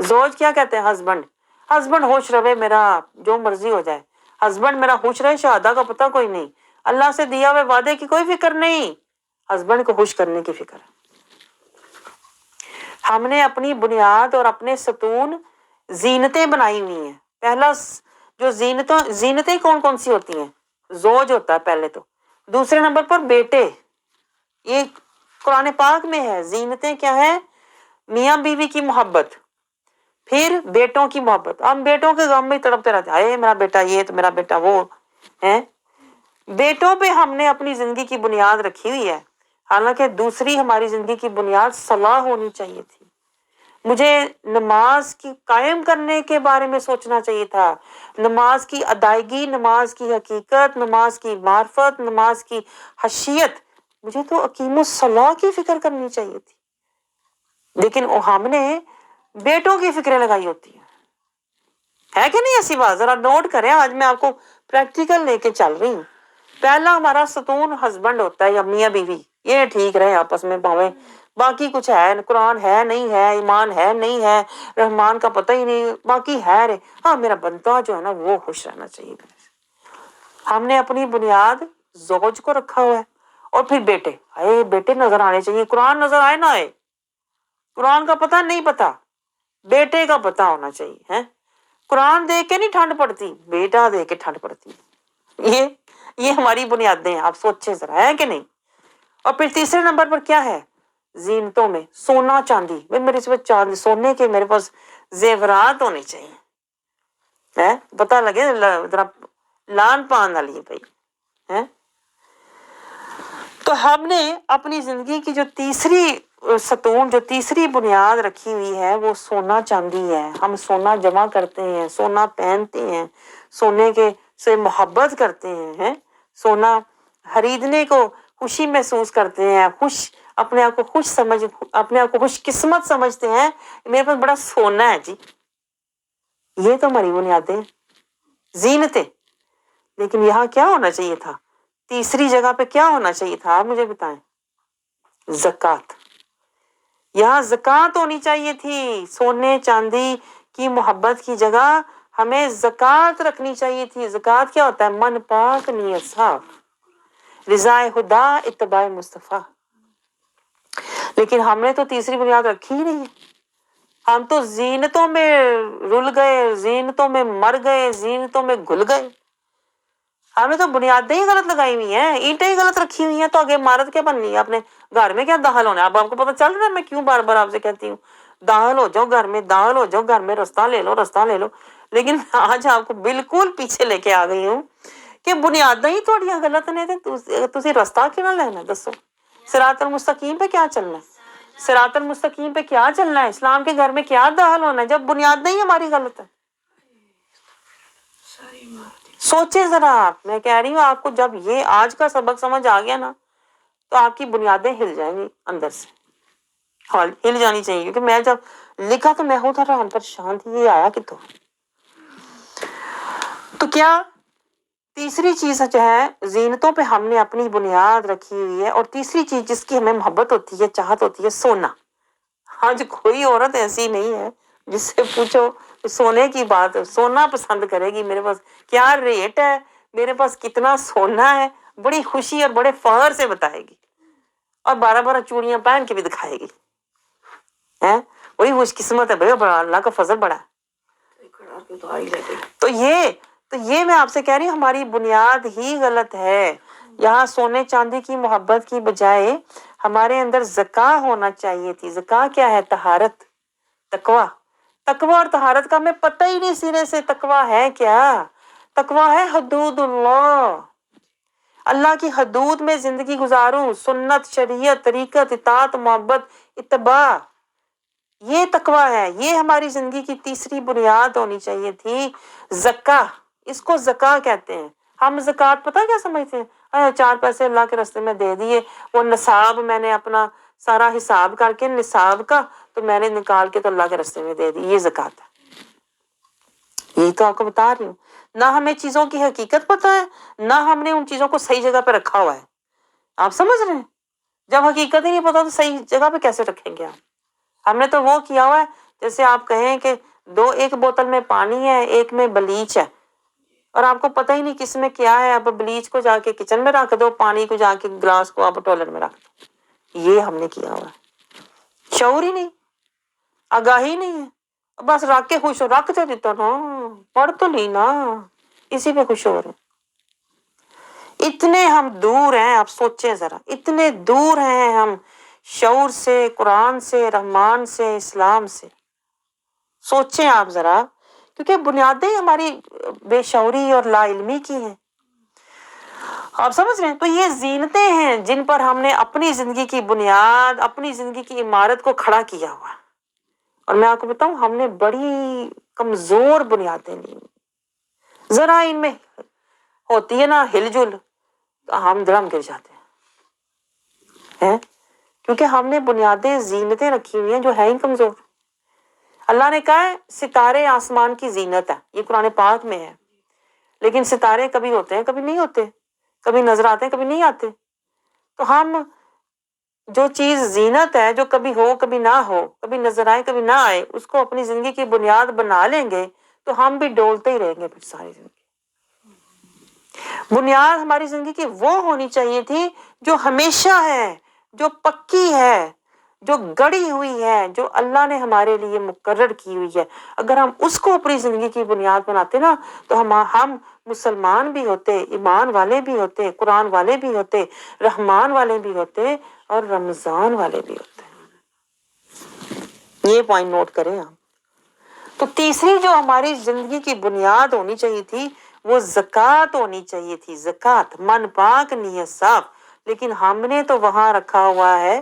Speaker 1: زوج کیا کہتے ہیں؟ ہسبینڈ۔ ہسبینڈ خوش رہے، میرا جو مرضی ہو جائے، ہسبینڈ میرا خوش رہے، شہادہ کا پتہ کوئی نہیں، اللہ سے دیا ہوئے وعدے کی کوئی فکر نہیں، ہسبینڈ کو خوش کرنے کی فکر ہے۔ ہم نے اپنی بنیاد اور اپنے ستون زینتیں بنائی ہوئی ہیں۔ پہلا جو زینتیں کون کون سی ہوتی ہیں؟ زوج ہوتا ہے پہلے تو، دوسرے نمبر پر بیٹے، یہ قرآن پاک میں ہے۔ زینتیں کیا ہے؟ میاں بیوی کی محبت، پھر بیٹوں کی محبت۔ ہم بیٹوں کے غم میں تڑپتے رہتے ہیں، اے میرا بیٹا یہ تو میرا بیٹا وہ ہے۔ بیٹوں پہ ہم نے اپنی زندگی کی بنیاد رکھی ہوئی ہے، حالانکہ دوسری ہماری زندگی کی بنیاد صلاح ہونی چاہیے تھی۔ مجھے نماز کی قائم کرنے کے بارے میں سوچنا چاہیے تھا، نماز کی ادائیگی، نماز کی حقیقت، نماز کی معرفت، نماز کی حیثیت، مجھے تو اقیم الصلاح کی فکر کرنی چاہیے تھی، لیکن ہم نے بیٹوں کی فکریں لگائی ہوتی ہیں۔ ہے کہ نہیں ایسی بات؟ ذرا نوٹ کریں، آج میں آپ کو پریکٹیکل لے کے چل رہی ہوں۔ پہلا ہمارا ستون ہسبینڈ ہوتا ہے یا میاں بیوی، یہ ٹھیک رہے آپس میں، باویں باقی کچھ ہے، قرآن ہے نہیں ہے، ایمان ہے نہیں ہے، رحمان کا پتہ ہی نہیں، باقی ہے رے، ہاں میرا بندہ جو ہے نا وہ خوش رہنا چاہیے۔ ہم نے اپنی بنیاد زوج کو رکھا ہوا ہے، اور پھر بیٹے، اے بیٹے نظر آنے چاہیے، قرآن نظر آئے نہ آئے، قرآن کا پتہ نہیں پتا، بیٹے کا پتہ ہونا چاہیے ہے۔ قرآن دیکھ کے نہیں ٹھنڈ پڑتی، بیٹا دیکھ کے ٹھنڈ پڑتی ہے۔ یہ ہماری بنیادیں ہیں، آپ سوچیں ذرا، ہے کہ نہیں؟ اور پھر تیسرے نمبر پر کیا ہے؟ زینتوں میں سونا چاندی، میرے سے چاندی سونے کے میرے پاس زیورات ہونے چاہیے، پتہ لگے ذرا لان پان والی ہے بھائی۔ تو ہم نے اپنی زندگی کی جو تیسری ستون جو تیسری بنیاد رکھی ہوئی ہے وہ سونا چاندی ہے. ہم سونا جمع کرتے ہیں, سونا پہنتے ہیں, سونے کے سے محبت کرتے ہیں, سونا خریدنے کو خوشی محسوس کرتے ہیں, اپنے آپ کو خوش قسمت سمجھتے ہیں, میرے پاس بڑا سونا ہے جی. یہ تو ہماری بنیادیں زینتیں. لیکن یہاں کیا ہونا چاہیے تھا؟ تیسری جگہ پہ کیا ہونا چاہیے تھا آپ مجھے بتائیں؟ زکوٰۃ. یہاں زکوٰۃ ہونی چاہیے تھی. سونے چاندی کی محبت کی جگہ ہمیں زکوٰۃ رکھنی چاہیے تھی. زکوٰۃ کیا ہوتا ہے؟ من پاک نیت صاف, رضا خدا, اتباع مصطفیٰ. لیکن ہم نے تو تیسری بنیاد رکھی ہی نہیں ہے. ہم تو زینتوں میں رل گئے, زینتوں میں مر گئے, زینتوں میں گھل گئے. ہم نے تو بنیادیں ہی غلط لگائی ہوئی ہیں, اینٹیں ہی غلط رکھی ہوئی ہیں, تو آگے عمارت کیا بننی ہے؟ اپنے گھر میں کیا داخل ہونا ہے؟ اب آپ کو پتہ چل رہا ہے میں کیوں بار بار آپ سے کہتی ہوں داخل ہو جاؤ گھر میں, داخل ہو جاؤ گھر میں, رستہ لے لو, رستہ لے لو. لیکن آج آپ کو بالکل پیچھے لے کے آ گئی ہوں کہ بنیادیں ہی تھوڑیاں غلط نے. تسی رستہ کیوں نہ لینا؟ دسو صراط المستقیم پہ کیا چلنا ہے؟ صراط المستقیم پہ کیا چلنا ہے؟ اسلام کے گھر میں کیا داخل ہونا ہے جب بنیادیں ہی ہماری غلط ہے؟ سوچے ذرا آپ. میں کہہ رہی ہوں آپ کو جب یہ آج کا سبق سمجھ آ گیا نا تو آپ کی بنیادیں ہل جائیں گی اندر سے, ہل جانی چاہیے. کیونکہ میں جب لکھا تو میں خود حیران پریشان تھی, یہ آیا کتوں. تو کیا تیسری چیز جو ہے, زینتوں پہ ہم نے اپنی بنیاد رکھی ہوئی ہے. اور تیسری چیز جس کی ہمیں محبت ہوتی ہے, چاہت ہوتی ہے, سونا. آج کوئی عورت ایسی نہیں ہے جس سے پوچھو سونے کی بات, سونا پسند کرے گی. میرے پاس کیا ریٹ ہے, میرے پاس کتنا سونا ہے, بڑی خوشی اور بڑے فخر سے بتائے گی, اور 12 چوڑیاں پہن کے بھی دکھائے گی. وہی خوش قسمت ہے بھائی, بڑا اللہ کا فضل بڑا ہے. تو یہ میں آپ سے کہہ رہی ہوں ہماری بنیاد ہی غلط ہے. یہاں سونے چاندی کی محبت کی بجائے ہمارے اندر زکوٰۃ ہونا چاہیے تھی. زکوٰۃ کیا ہے؟ طہارت, تقویٰ. تقویٰ اور طہارت کا ہمیں پتہ ہی نہیں سرے سے. تقویٰ ہے کیا؟ تقویٰ ہے حدود اللہ, اللہ کی حدود میں زندگی گزاروں, سنت, شریعت, طریقت, اطاعت, محبت, اتباع. یہ تقویٰ ہے. یہ ہماری زندگی کی تیسری بنیاد ہونی چاہیے تھی. زکوٰۃ, اس کو زکوٰۃ کہتے ہیں. ہم زکوٰۃ پتہ کیا سمجھتے ہیں؟ 4 پیسے اللہ کے راستے میں دے دیے, وہ نصاب میں نے اپنا سارا حساب کر کے نصاب کا تو میں نے نکال کے تو اللہ کے راستے میں دے دی, یہ زکوٰۃ ہے. یہی تو آپ کو بتا رہی ہوں. نہ ہمیں چیزوں کی حقیقت پتہ ہے, نہ ہم نے ان چیزوں کو صحیح جگہ پہ رکھا ہوا ہے. آپ سمجھ رہے ہیں؟ جب حقیقت ہی نہیں پتا تو صحیح جگہ پہ کیسے رکھیں گے آپ؟ ہم نے تو وہ کیا ہوا ہے جیسے آپ کہیں کہ ایک بوتل میں پانی ہے, ایک میں بلیچ ہے, اور آپ کو پتہ ہی نہیں کس میں کیا ہے. آپ بلیچ کو جا کے کچن میں رکھ دو, پانی کو جا کے گلاس کو آپ ٹوائلٹ میں رکھ دو. یہ ہم نے کیا ہوا ہے. شعور ہی نہیں, آگاہی نہیں ہے, بس رکھ کے خوش ہو, رکھ تو دیتا نا, پڑھ تو لی نا, اسی پہ خوش ہو رہے. اتنے ہم دور ہیں, آپ سوچیں ذرا, اتنے دور ہیں ہم شعور سے, قرآن سے, رحمان سے, اسلام سے. سوچیں آپ ذرا, کیونکہ بنیادیں ہماری بے شعوری اور لا علمی کی ہیں. آپ سمجھ رہے ہیں؟ تو یہ زینتیں ہیں جن پر ہم نے اپنی زندگی کی بنیاد, اپنی زندگی کی عمارت کو کھڑا کیا ہوا. اور میں آپ کو بتاؤں ہم نے بڑی کمزور بنیادیں لی. ذرا ان میں ہوتی ہے نا ہل جل تو ہم دھڑم گر جاتے ہیں, کیونکہ ہم نے بنیادیں زینتیں رکھی ہوئی ہیں جو ہے ہی کمزور. اللہ نے کہا ہے ستارے آسمان کی زینت ہے, یہ قرآن پاک میں ہے. لیکن ستارے کبھی ہوتے ہیں کبھی نہیں ہوتے, کبھی نظر آتے ہیں کبھی نہیں آتے. تو ہم جو چیز زینت ہے, جو کبھی ہو کبھی نہ ہو, کبھی نظر آئے کبھی نہ آئے, اس کو اپنی زندگی کی بنیاد بنا لیں گے تو ہم بھی ڈولتے ہی رہیں گے پھر ساری زندگی. بنیاد ہماری زندگی کی وہ ہونی چاہیے تھی جو ہمیشہ ہے, جو پکی ہے, جو گڑی ہوئی ہے, جو اللہ نے ہمارے لیے مقرر کی ہوئی ہے. اگر ہم اس کو اپنی زندگی کی بنیاد بناتے نا تو ہم مسلمان بھی ہوتے, ایمان والے بھی ہوتے, قرآن والے بھی ہوتے, رحمان والے بھی ہوتے, اور رمضان والے بھی ہوتے. یہ پوائنٹ نوٹ کریں آپ. تو تیسری جو ہماری زندگی کی بنیاد ہونی چاہیے تھی وہ زکوٰۃ ہونی چاہیے تھی. زکوٰۃ, من پاک نیت صاف. لیکن ہم نے تو وہاں رکھا ہوا ہے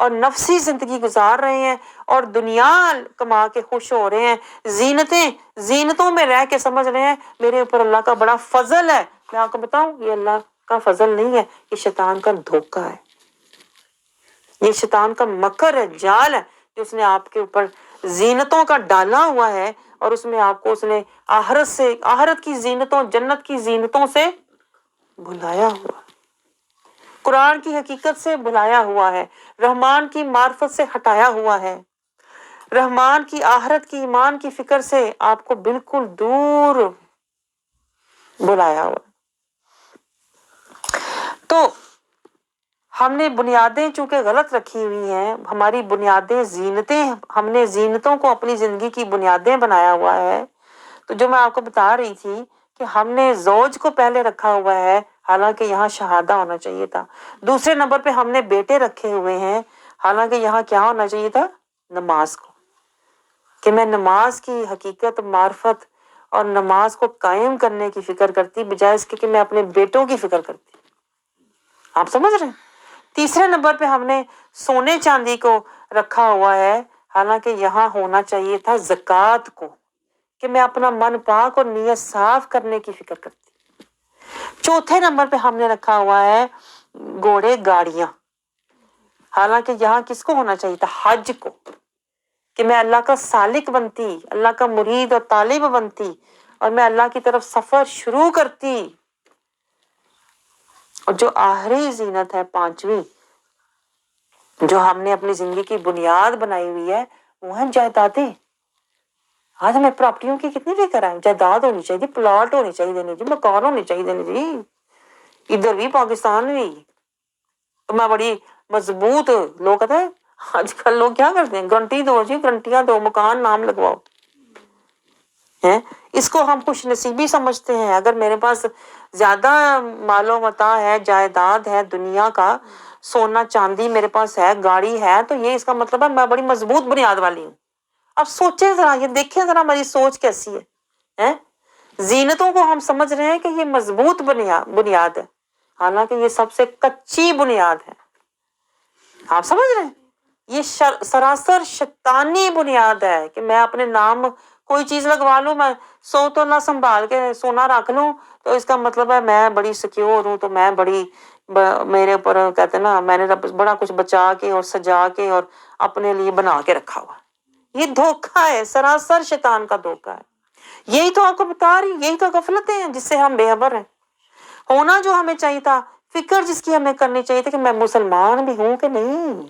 Speaker 1: اور نفسی زندگی گزار رہے ہیں اور دنیا کما کے خوش ہو رہے ہیں، زینتوں میں رہ کے سمجھ رہے ہیں میرے اوپر اللہ کا بڑا فضل ہے. میں آپ کو بتاؤں یہ اللہ کا فضل نہیں ہے، یہ شیطان کا دھوکہ ہے، یہ شیطان کا مکر ہے، جال ہے جو اس نے آپ کے اوپر زینتوں کا ڈالا ہوا ہے اور اس میں آپ کو اس نے آخرت کی زینتوں، جنت کی زینتوں سے بھلایا ہوا، قرآن کی حقیقت سے بھلایا ہوا ہے، رحمان کی معرفت سے ہٹایا ہوا ہے، رحمان کی آخرت کی ایمان کی فکر سے آپ کو بالکل دور بلایا ہوا. تو ہم نے بنیادیں چونکہ غلط رکھی ہوئی ہیں، ہماری بنیادیں زینتیں، ہم نے زینتوں کو اپنی زندگی کی بنیادیں بنایا ہوا ہے. تو جو میں آپ کو بتا رہی تھی کہ ہم نے زوج کو پہلے رکھا ہوا ہے، حالانکہ یہاں شہادہ ہونا چاہیے تھا. دوسرے نمبر پہ ہم نے بیٹے رکھے ہوئے ہیں، حالانکہ یہاں کیا ہونا چاہیے تھا؟ نماز کو، کہ میں نماز کی حقیقت، معرفت اور نماز کو قائم کرنے کی فکر کرتی بجائے اس کے کہ میں اپنے بیٹوں کی فکر کرتی. آپ سمجھ رہے ہیں؟ تیسرے نمبر پہ ہم نے سونے چاندی کو رکھا ہوا ہے، حالانکہ یہاں ہونا چاہیے تھا زکوٰۃ کو، کہ میں اپنا من پاک اور نیت صاف کرنے کی فکر کرتی. چوتھے نمبر پہ ہم نے رکھا ہوا ہے گھوڑے گاڑیاں، حالانکہ یہاں کس کو ہونا چاہیے تھا؟ حج کو، کہ میں اللہ کا سالک بنتی، اللہ کا مرید اور طالب بنتی اور میں اللہ کی طرف سفر شروع کرتی. اور جو آخری زینت ہے، پانچویں، جو ہم نے اپنی زندگی کی بنیاد بنائی ہوئی ہے، وہ ہے جائیدادیں. آج ہمیں پراپرٹیوں کی کتنی فکر ہے؟ جائیداد ہونی چاہیے، پلاٹ ہونی چاہیے جی، مکان ہونے چاہیے جی، ادھر بھی پاکستان بھی. تو میں بڑی مضبوط، لوگ کہتے ہیں آج کل لوگ کیا کرتے ہیں، گارنٹی دو جی، گارنٹیاں دو، مکان نام لگواؤ. اس کو ہم خوش نصیبی سمجھتے ہیں. اگر میرے پاس زیادہ مال و متاع ہے، جائیداد ہے، دنیا کا سونا چاندی میرے پاس ہے، گاڑی ہے، تو یہ اس کا مطلب ہے میں بڑی مضبوط بنیاد والی ہوں. اب سوچیں ذرا، یہ دیکھیں ذرا میری سوچ کیسی ہے. زینتوں کو ہم سمجھ رہے ہیں کہ یہ مضبوط بنیاد ہے، حالانکہ یہ سب سے کچی بنیاد ہے. آپ سمجھ رہے ہیں؟ یہ سراسر شیطانی بنیاد ہے کہ میں اپنے نام کوئی چیز لگوا لوں، میں 100 تولہ سنبھال کے سونا رکھ لوں تو اس کا مطلب ہے میں بڑی سیکیور ہوں، تو میں بڑی، میرے اوپر کہتے ہیں نا میں نے بڑا کچھ بچا کے اور سجا کے اور اپنے لیے بنا کے رکھا ہوا. یہ دھوکہ ہے، سراسر شیطان کا دھوکہ ہے. یہی تو آپ کو بتا رہی، یہی تو غفلتیں ہیں جس سے ہم بے خبر ہیں. ہونا جو ہمیں چاہیے تھا، فکر جس کی ہمیں کرنی چاہیے تھی کہ میں مسلمان بھی ہوں کہ نہیں،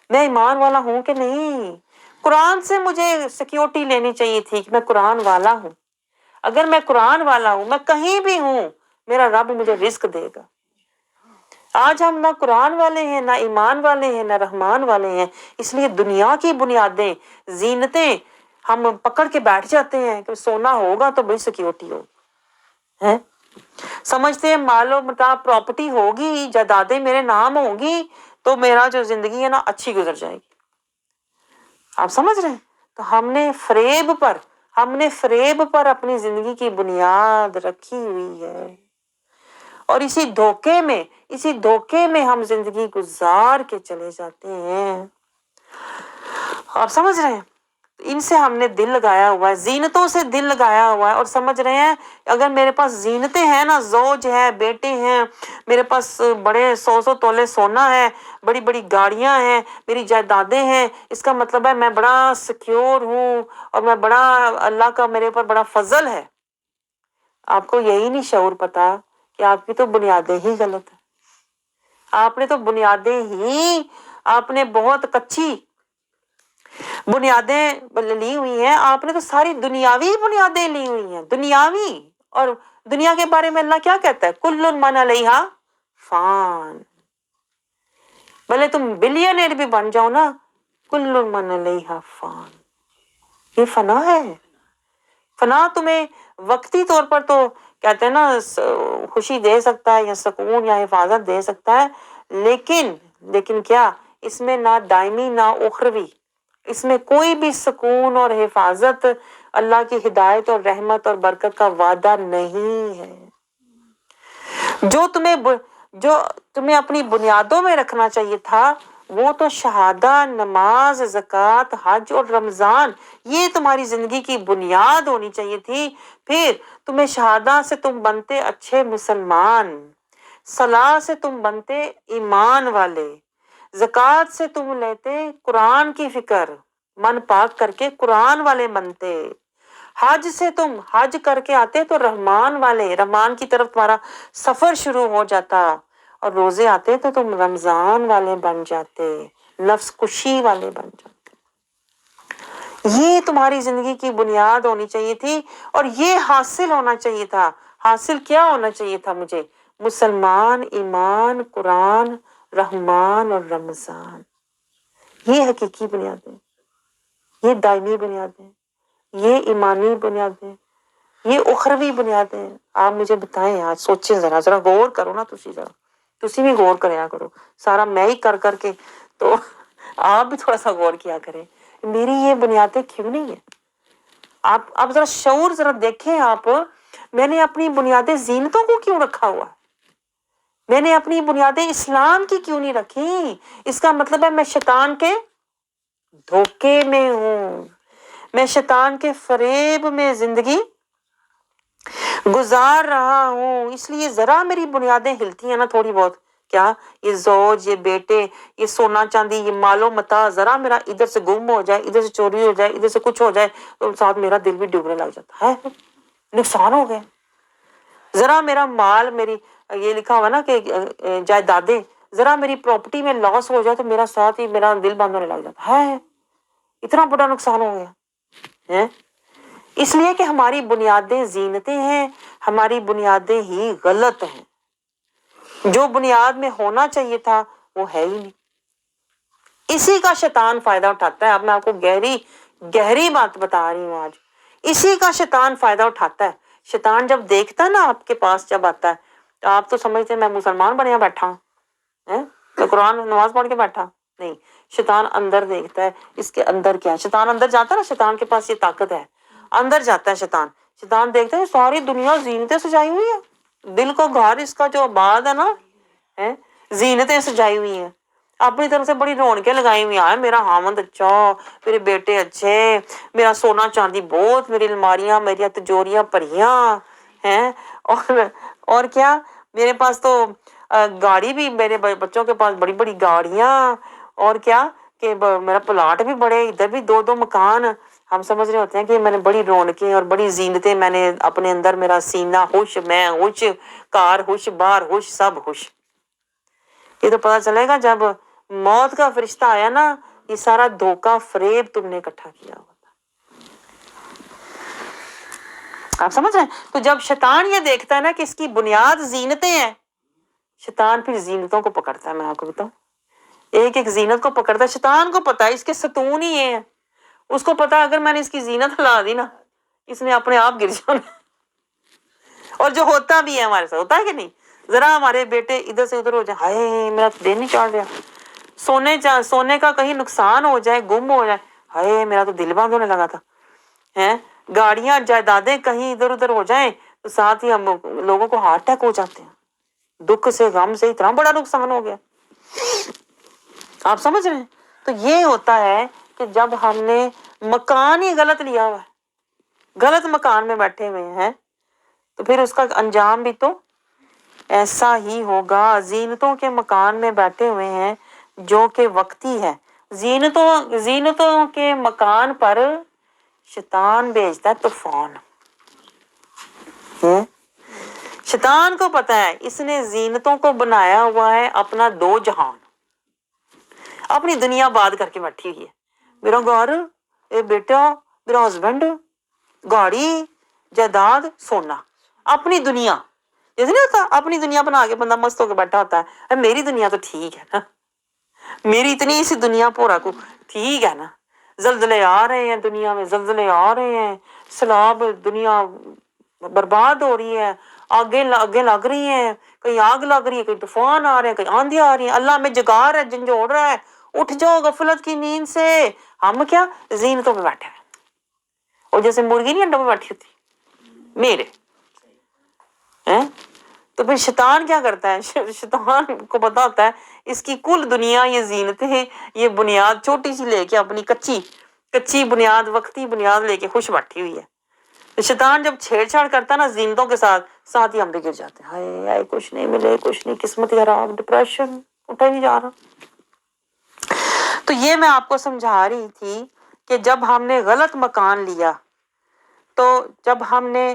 Speaker 1: میں ایمان والا ہوں کہ نہیں. قرآن سے مجھے سیکیورٹی لینی چاہیے تھی کہ میں قرآن والا ہوں. اگر میں قرآن والا ہوں، میں کہیں بھی ہوں، میرا رب مجھے رزق دے گا. آج ہم نہ قرآن والے ہیں، نہ ایمان والے ہیں، نہ رحمان والے ہیں. اس لیے دنیا کی بنیادیں، زینتیں ہم پکڑ کے بیٹھ جاتے ہیں کہ سونا ہوگا تو بڑی سیکیورٹی ہوگی. سمجھتے ہیں مال و متاع، پراپرٹی ہوگی، جائیدادیں میرے نام ہوں گی تو میرا جو زندگی ہے نا اچھی گزر جائے گی. آپ سمجھ رہے ہیں؟ تو ہم نے فریب پر اپنی زندگی کی بنیاد رکھی ہوئی ہے اور اسی دھوکے میں ہم زندگی گزار کے چلے جاتے ہیں. آپ سمجھ رہے ہیں؟ ان سے ہم نے دل لگایا ہوا ہے، زینتوں سے دل لگایا ہوا ہے اور سمجھ رہے ہیں اگر میرے پاس زینتیں ہیں نا، زوج ہے، بیٹے ہیں، میرے پاس بڑے 100 تولے سونا ہے، بڑی بڑی گاڑیاں ہیں، میری جائیدادیں ہیں، اس کا مطلب ہے میں بڑا سیکیور ہوں اور میں بڑا، اللہ کا میرے اوپر بڑا فضل ہے. آپ کو یہی نہیں شعور پتا کہ آپ کی تو بنیادیں ہی غلط ہیں. آپ نے تو بنیادیں ہی، آپ نے بہت کچی بنیادیں لی ہوئی ہیں. آپ نے تو ساری دنیاوی بنیادیں لی ہوئی ہیں، دنیاوی. اور دنیا کے بارے میں اللہ کیا کہتا ہے؟ کل من علیہا فان. بھلے تم بلینئر بھی بن جاؤ نا، کل من علیہا فان. یہ فنا ہے. فنا تمہیں وقتی طور پر تو کہتے ہیں نا خوشی دے سکتا ہے یا سکون یا حفاظت دے سکتا ہے، لیکن کیا اس میں نہ دائمی نہ اخروی، اس میں کوئی بھی سکون اور حفاظت، اللہ کی ہدایت اور رحمت اور برکت کا وعدہ نہیں ہے. جو تمہیں جو تمہیں اپنی بنیادوں میں رکھنا چاہیے تھا وہ تو شہادہ، نماز، زکوٰۃ، حج اور رمضان، یہ تمہاری زندگی کی بنیاد ہونی چاہیے تھی۔ پھر تمہیں شہادہ سے تم بنتے اچھے مسلمان، صلاح سے تم بنتے ایمان والے، زکوٰۃ سے تم لیتے قرآن کی فکر، من پاک کر کے قرآن والے بنتے، حج سے تم حج کر کے آتے تو رحمان والے، رحمان کی طرف تمہارا سفر شروع ہو جاتا، اور روزے آتے تو تم رمضان والے بن جاتے، نفس کشی والے بن جاتے۔ یہ تمہاری زندگی کی بنیاد ہونی چاہیے تھی، اور یہ حاصل ہونا چاہیے تھا۔ حاصل کیا ہونا چاہیے تھا مجھے؟ مسلمان، ایمان، قرآن، رحمان اور رمضان۔ یہ حقیقی بنیادیں، یہ دائمی بنیادیں، یہ ایمانی بنیادیں، یہ اخروی بنیادیں۔ آپ مجھے بتائیں، آج سوچیں، ذرا غور کرو نا، تسی بھی غور کریا کرو، سارا میں ہی کر کر کے تو آپ بھی تھوڑا سا غور کیا کریں، میری یہ بنیادیں کیوں نہیں ہیں؟ آپ ذرا شعور ذرا دیکھیں، آپ، میں نے اپنی بنیادیں زینتوں کو کیوں رکھا ہوا؟ میں نے اپنی بنیادیں اسلام کی کیوں نہیں رکھی؟ اس کا مطلب ہے میں شیطان کے دھوکے میں ہوں، میں شیطان کے فریب میں زندگی گزار رہا ہوں، اس لیے ذرا میری بنیادیں ہلتی ہیں نا تھوڑی بہت، کیا یہ زوج، یہ بیٹے، یہ سونا چاندی، یہ مال و متاع، ذرا میرا ادھر سے گم ہو جائے، ادھر سے چوری ہو جائے، ادھر سے کچھ ہو جائے تو ساتھ میرا دل بھی ڈوبنے لگ جاتا ہے، نقصان ہو گیا۔ ذرا میرا مال، میری، یہ لکھا ہوا نا کہ جائیدادیں، ذرا میری پراپرٹی میں لاس ہو جائے تو میرا ساتھ ہی میرا دل بند ہونے لگ جاتا ہے، اتنا بڑا نقصان ہو گیا ہے۔ اس لیے کہ ہماری بنیادیں زینتیں ہیں، ہماری بنیادیں ہی غلط ہیں، جو بنیاد میں ہونا چاہیے تھا وہ ہے ہی نہیں۔ اسی کا شیطان فائدہ اٹھاتا ہے۔ اب میں آپ کو گہری بات بتا رہی ہوں آج، اسی کا شیطان فائدہ اٹھاتا ہے۔ شیطان جب دیکھتا ہے نا آپ کے پاس، جب آتا ہے تو آپ تو سمجھتے ہیں میں مسلمان بنیا بیٹھا ہوں، میں قرآن نماز پڑھ کے بیٹھا، نہیں، شیطان اندر دیکھتا ہے اس کے اندر کیا ہے۔ شیطان اندر جاتا ہے نا، شیطان کے پاس یہ طاقت ہے، اندر جاتا ہے شیطان، شیطان دیکھتا ہے ساری دنیا زینتیں سجائی ہوئی ہے، دل کو گھر اس کا جو آباد ہے نا، زینتیں سجائی ہوئی ہیں، اپنی طرف سے بڑی رونقیں لگائی ہوئی ہیں، میرا خاوند اچھا، میرے بیٹے اچھے، میرا سونا چاندی بہت، میری الماریاں، میری تجوریاں بھریاں ہیں، اور کیا، میرے پاس تو گاڑی بھی، میرے بچوں کے پاس بڑی بڑی گاڑیاں، اور کیا کہ میرا پلاٹ بھی بڑے، ادھر بھی دو مکان۔ ہم سمجھ رہے ہوتے ہیں کہ میں نے بڑی رونقیں اور بڑی زینتیں، میں نے اپنے اندر، میرا سینہ خوش، میں خوش، کار خوش، بار خوش، سب خوش۔ یہ تو پتا چلے گا جب موت کا فرشتہ آیا نا، یہ سارا دھوکہ فریب تم نے اکٹھا کیا ہوا تھا۔ آپ سمجھ رہے ہیں؟ تو جب شیطان یہ دیکھتا ہے نا کہ اس کی بنیاد زینتیں ہیں، شیطان پھر زینتوں کو پکڑتا ہے۔ میں آپ کو بتاؤں، ایک ایک زینت کو پکڑتا ہے، شیطان کو پتا ہے اس کے ستون ہی یہ ہیں، اس کو پتا اگر میں نے اس کی زینت ہلا دی نا، اس نے اپنے آپ گر جانا۔ اور جو ہوتا بھی ہے ہمارے ساتھ، ہوتا ہے کہ نہیں، ذرا ہمارے بیٹے ادھر سے ادھر ہو جائے، ہائے میرا دن نہیں چڑھ رہا، سونے کا کہیں نقصان ہو جائے، گم ہو جائے، ہائے میرا تو دل بند ہونے لگا تھا، گاڑیاں جائیدادیں کہیں ادھر ادھر ہو جائیں تو ساتھ ہی ہم لوگوں کو ہارٹ اٹیک ہو جاتے ہیں، دکھ سے، غم سے اتنا بڑا نقصان ہو گیا۔ آپ سمجھ رہے ہیں؟ تو یہ ہوتا ہے کہ جب ہم نے مکان ہی غلط لیا ہوا ہے، غلط مکان میں بیٹھے ہوئے ہیں، تو پھر اس کا انجام بھی تو ایسا ہی ہوگا۔ زینتوں کے مکان میں بیٹھے ہوئے ہیں جو کہ وقتی ہے، زینتوں کے مکان پر شیطان بھیجتا ہے طوفان۔ شیطان کو پتا ہے اس نے زینتوں کو بنایا ہوا ہے اپنا دو جہان، اپنی دنیا آباد کر کے بیٹھی ہوئی ہے، میرا گھر، اے بیٹا، میرا ہسبینڈ، گاڑی، جائیداد، سونا، اپنی دنیا، جیسے نہیں ہوتا اپنی دنیا بنا کے بندہ مست ہو کے بیٹھا ہوتا ہے، میری دنیا تو ٹھیک ہے نا، میری اتنی سی دنیا پورا کو ٹھیک ہے نا، زلزلے آ رہے ہیں دنیا میں، زلزلے آ رہے ہیں، سیلاب، دنیا برباد ہو رہی ہے، آگے لگ رہی ہیں، کہیں آگ لگ رہی ہے، کہیں طوفان آ رہے ہیں، کہیں آندھی آ رہی ہیں، اللہ میں جگا رہا ہے، جھنجھوڑ رہا ہے، اٹھ جاؤ غفلت کی نیند سے۔ ہم کیا زینتوں پہ بیٹھے ہیں، اور جیسے مرغی نہیں انڈوں پہ بیٹھی ہوتی میرے، تو پھر شیطان کیا کرتا ہے؟ شیطان کو پتا ہوتا ہے اس کی کل دنیا یہ زینتیں، یہ بنیاد چھوٹی سی لے کے، اپنی کچی بنیاد، وقتی بنیاد لے کے خوش بیٹھی ہوئی ہے. تو شیطان جب چھیڑ چھاڑ کرتا ہے نا زینتوں کے ساتھ ہی ہم بھی گر جاتے ہیں. ہائے ہائے کچھ نہیں ملے، کچھ نہیں، قسمت خراب، ڈپریشن، اٹھا ہی نہیں جا رہا. تو یہ میں آپ کو سمجھا رہی تھی کہ جب ہم نے غلط مکان لیا، تو جب ہم نے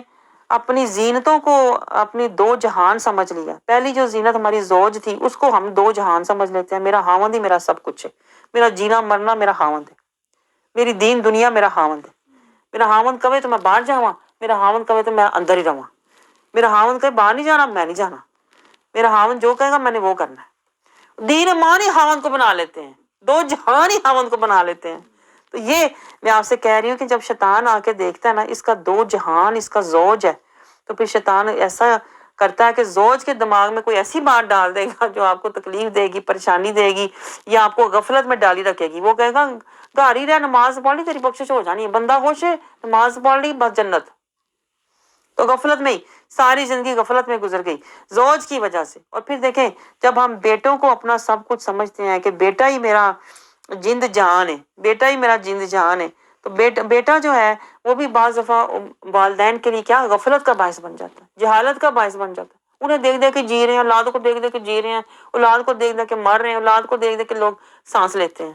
Speaker 1: اپنی زینتوں کو اپنی دو جہان سمجھ لیا، پہلی جو زینت ہماری زوج تھی اس کو ہم دو جہان سمجھ لیتے ہیں. میرا خاوند ہی میرا سب کچھ ہے، میرا جینا مرنا میرا خاوند ہے، میری دین دنیا میرا خاوند ہے. میرا خاوند کہے تو میں باہر جاواں، میرا خاوند کہے تو میں اندر ہی رہواں. میرا خاوند کہے باہر نہیں جانا، میں نہیں جانا. میرا خاوند جو کہے گا میں نے وہ کرنا ہے. دین ایمان ہی خاوند کو بنا لیتے ہیں، دو جہان ہی خاوند کو بنا لیتے ہیں. تو یہ میں آپ سے کہہ رہی ہوں کہ جب شیطان آ کے دیکھتا ہے نا اس کا دو جہان، اس کا زوج ہے، تو پھر شیطان ایسا کرتا ہے کہ زوج کے دماغ میں کوئی ایسی بات ڈال دے گا جو آپ کو تکلیف دے گی، پریشانی دے گی، یا آپ کو غفلت میں ڈالی رکھے گی. وہ کہے گا گھر ہی رہ، نماز پڑھ لی تیری بخشش ہو جانی ہے، بندہ خوش ہے، نماز پڑھ لی بس جنت. تو غفلت میں ہی ساری زندگی غفلت میں گزر گئی زوج کی وجہ سے. اور پھر دیکھیں جب ہم بیٹوں کو اپنا سب کچھ سمجھتے ہیں کہ بیٹا ہی میرا جند جہان ہے، بیٹا ہی میرا جند جہان ہے، تو بیٹا جو ہے وہ بھی بعض دفعہ والدین کے لیے کیا غفلت کا باعث بن جاتا ہے، جہالت کا باعث بن جاتا ہے. انہیں دیکھ دیکھ کے جی رہے ہیں، اولاد کو دیکھ دیکھ کے جی رہے ہیں، اولاد کو دیکھ دیکھ کے مر رہے ہیں، اولاد کو دیکھ دیکھ کے لوگ سانس لیتے ہیں.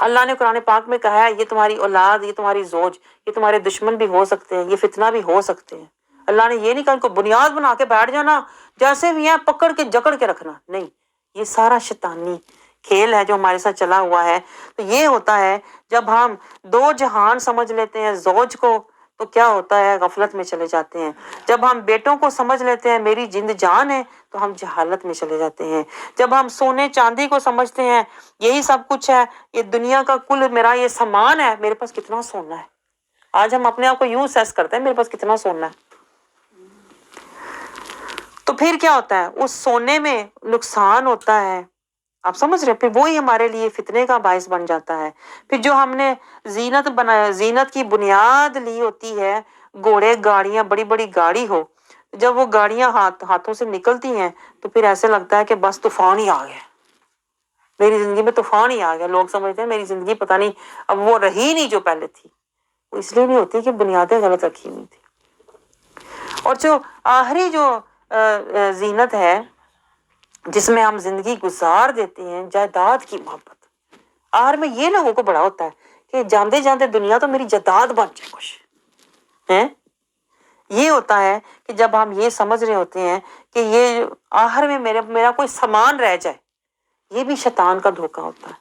Speaker 1: اللہ نے قرآن پاک میں کہا ہے یہ تمہاری اولاد، یہ تمہاری زوج، یہ تمہارے دشمن بھی ہو سکتے ہیں، یہ فتنہ بھی ہو سکتے ہیں. اللہ نے یہ نہیں کہا ان کو بنیاد بنا کے بیٹھ جانا، جیسے بھی ہیں پکڑ کے جکڑ کے رکھنا، نہیں. یہ سارا شیطانی کھیل ہے جو ہمارے ساتھ چلا ہوا ہے. تو یہ ہوتا ہے جب ہم دو جہان سمجھ لیتے ہیں زوج کو، تو کیا ہوتا ہے غفلت میں چلے جاتے ہیں. جب ہم بیٹوں کو سمجھ لیتے ہیں میری جند جان ہے، تو ہم جہالت میں چلے جاتے ہیں. جب ہم سونے چاندی کو سمجھتے ہیں یہی سب کچھ ہے، یہ دنیا کا کل میرا یہ سامان ہے، میرے پاس کتنا سونا ہے. آج ہم اپنے آپ کو یوں سیس کرتے ہیں میرے پاس کتنا سونا ہے. تو پھر کیا ہوتا ہے اس سونے میں نقصان ہوتا ہے، آپ سمجھ رہے ہیں. پھر وہی ہمارے لیے فتنے کا باعث بن جاتا ہے. پھر جو ہم نے زینت بنایا، زینت کی بنیاد لی ہوتی ہے، گھوڑے گاڑیاں، بڑی بڑی گاڑی ہو، جب وہ گاڑیاں ہاتھوں سے نکلتی ہیں تو پھر ایسے لگتا ہے کہ بس طوفان ہی آ گیا، میری زندگی میں طوفان ہی آ گیا. لوگ سمجھتے ہیں میری زندگی پتہ نہیں اب وہ رہی نہیں جو پہلے تھی. وہ اس لیے نہیں ہوتی کہ بنیادیں غلط رکھی ہوئی تھی. اور جو آخری جو زینت ہے جس میں ہم زندگی گزار دیتے ہیں، جائیداد کی محبت. آخر میں یہ لوگوں کو بڑا ہوتا ہے کہ جاندے جاندے دنیا تو میری جائیداد بن جائے کچھ ہے. یہ ہوتا ہے کہ جب ہم یہ سمجھ رہے ہوتے ہیں کہ یہ آخر میں میرا کوئی سامان رہ جائے، یہ بھی شیطان کا دھوکہ ہوتا ہے.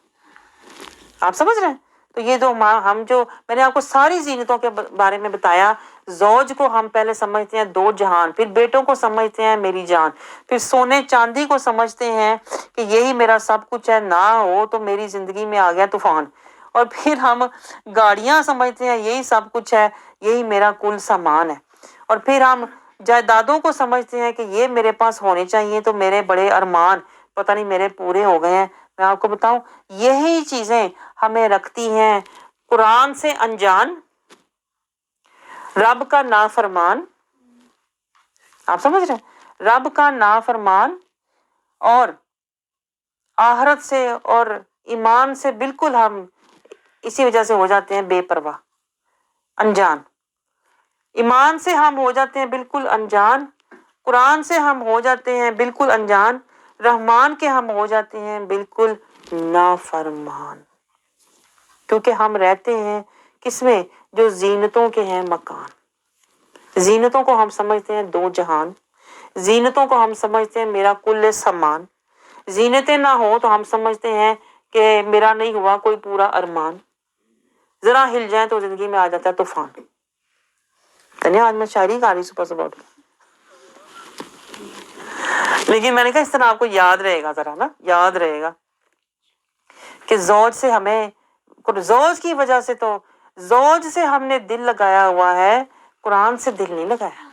Speaker 1: آپ سمجھ رہے ہیں. تو یہ جو ہم جو میں نے آپ کو ساری زینتوں کے بارے میں بتایا، زوج کو ہم پہلے سمجھتے ہیں دو جہان، پھر بیٹوں کو سمجھتے ہیں میری جان، پھر سونے چاندی کو سمجھتے ہیں کہ یہی میرا سب کچھ ہے، نہ ہو تو میری زندگی میں آ گیا طوفان. اور پھر ہم گاڑیاں سمجھتے ہیں یہی سب کچھ ہے، یہی میرا کل سامان ہے. اور پھر ہم جائیدادوں کو سمجھتے ہیں کہ یہ میرے پاس ہونے چاہیے تو میرے بڑے ارمان پتہ نہیں میرے پورے ہو گئے ہیں. میں آپ کو بتاؤں یہی چیزیں ہمیں رکھتی ہیں قرآن سے انجان، رب کا نافرمان. آپ سمجھ رہے ہیں رب کا نافرمان، اور آخرت سے اور ایمان سے بالکل ہم اسی وجہ سے ہو جاتے ہیں بے پرواہ، انجان. ایمان سے ہم ہو جاتے ہیں بالکل انجان، قرآن سے ہم ہو جاتے ہیں بالکل انجان، رحمان کے ہم ہو جاتے ہیں بالکل نافرمان. کیونکہ ہم رہتے ہیں کس میں؟ جو زینتوں کے ہیں مکان. زینتوں کو ہم سمجھتے ہیں دو جہان، زینتوں کو ہم سمجھتے ہیں میرا کل سامان. زینتیں نہ ہو تو ہم سمجھتے ہیں کہ میرا نہیں ہوا کوئی پورا ارمان. ذرا ہل جائیں تو زندگی میں آ جاتا ہے طوفان. آج میں شاعری ਗਾ رہی صبح صبح اٹھ کے، لیکن میں نے کہا اس طرح آپ کو یاد رہے گا، ذرا نا یاد رہے گا کہ زوج سے ہمیں، زوج کی وجہ سے تو زوج سے ہم نے دل لگایا ہوا ہے، قرآن سے دل نہیں لگایا.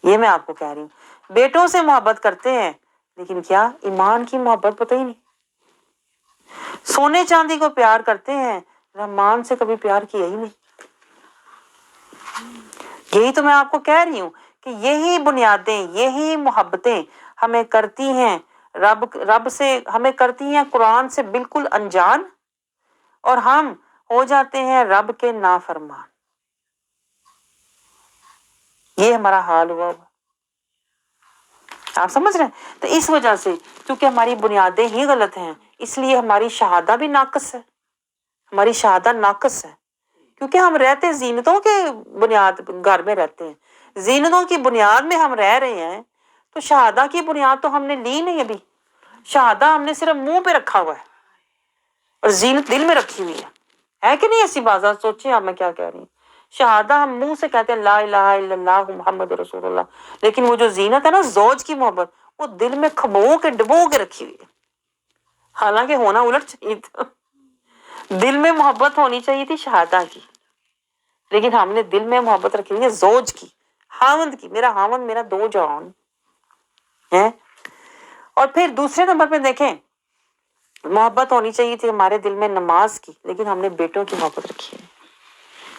Speaker 1: یہ میں آپ کو کہہ رہی ہوں. بیٹوں سے محبت کرتے ہیں لیکن کیا ایمان کی محبت پتہ ہی نہیں. سونے چاندی کو پیار کرتے ہیں، رحمان سے کبھی پیار کیا ہی نہیں. یہی تو میں آپ کو کہہ رہی ہوں کہ یہی بنیادیں، یہی محبتیں ہمیں کرتی ہیں رب سے، ہمیں کرتی ہیں قرآن سے بالکل انجان، اور ہم ہو جاتے ہیں رب کے نافرمان۔ یہ ہمارا حال ہوا، آپ سمجھ رہے ہیں؟ تو اس وجہ سے کیونکہ ہماری بنیادیں ہی غلط ہیں، اس لیے ہماری شہادہ بھی ناقص ہے، ہماری شہادہ ناقص ہے، کیونکہ ہم رہتے زینتوں کے بنیاد گھر میں رہتے ہیں، زینتوں کی بنیاد میں ہم رہ رہے ہیں، تو شہادہ کی بنیاد تو ہم نے لی نہیں ابھی، شہادہ ہم نے صرف منہ پہ رکھا ہوا ہے اور زینت دل میں رکھی ہوئی ہے کہ نہیں؟ ایسی بات سوچیں آپ میں کیا کہہ رہی ہوں۔ شہادہ ہم منہ سے کہتے ہیں لا الہ الا اللہ محمد رسول اللہ، لیکن وہ جو زینت ہے نا زوج کی محبت، وہ دل میں کھبو کے ڈبو کے رکھی ہوئی ہے، حالانکہ ہونا الٹ چاہیے تھا، دل میں محبت ہونی چاہیے تھی شہادہ کی، لیکن ہم نے دل میں محبت رکھی ہوئی ہے زوج کی، خاوند کی، میرا خاوند میرا دو جہان ہے۔ اور پھر دوسرے نمبر پہ دیکھیں، محبت ہونی چاہیے تھی ہمارے دل میں نماز کی، لیکن ہم نے بیٹوں کی محبت رکھی ہے،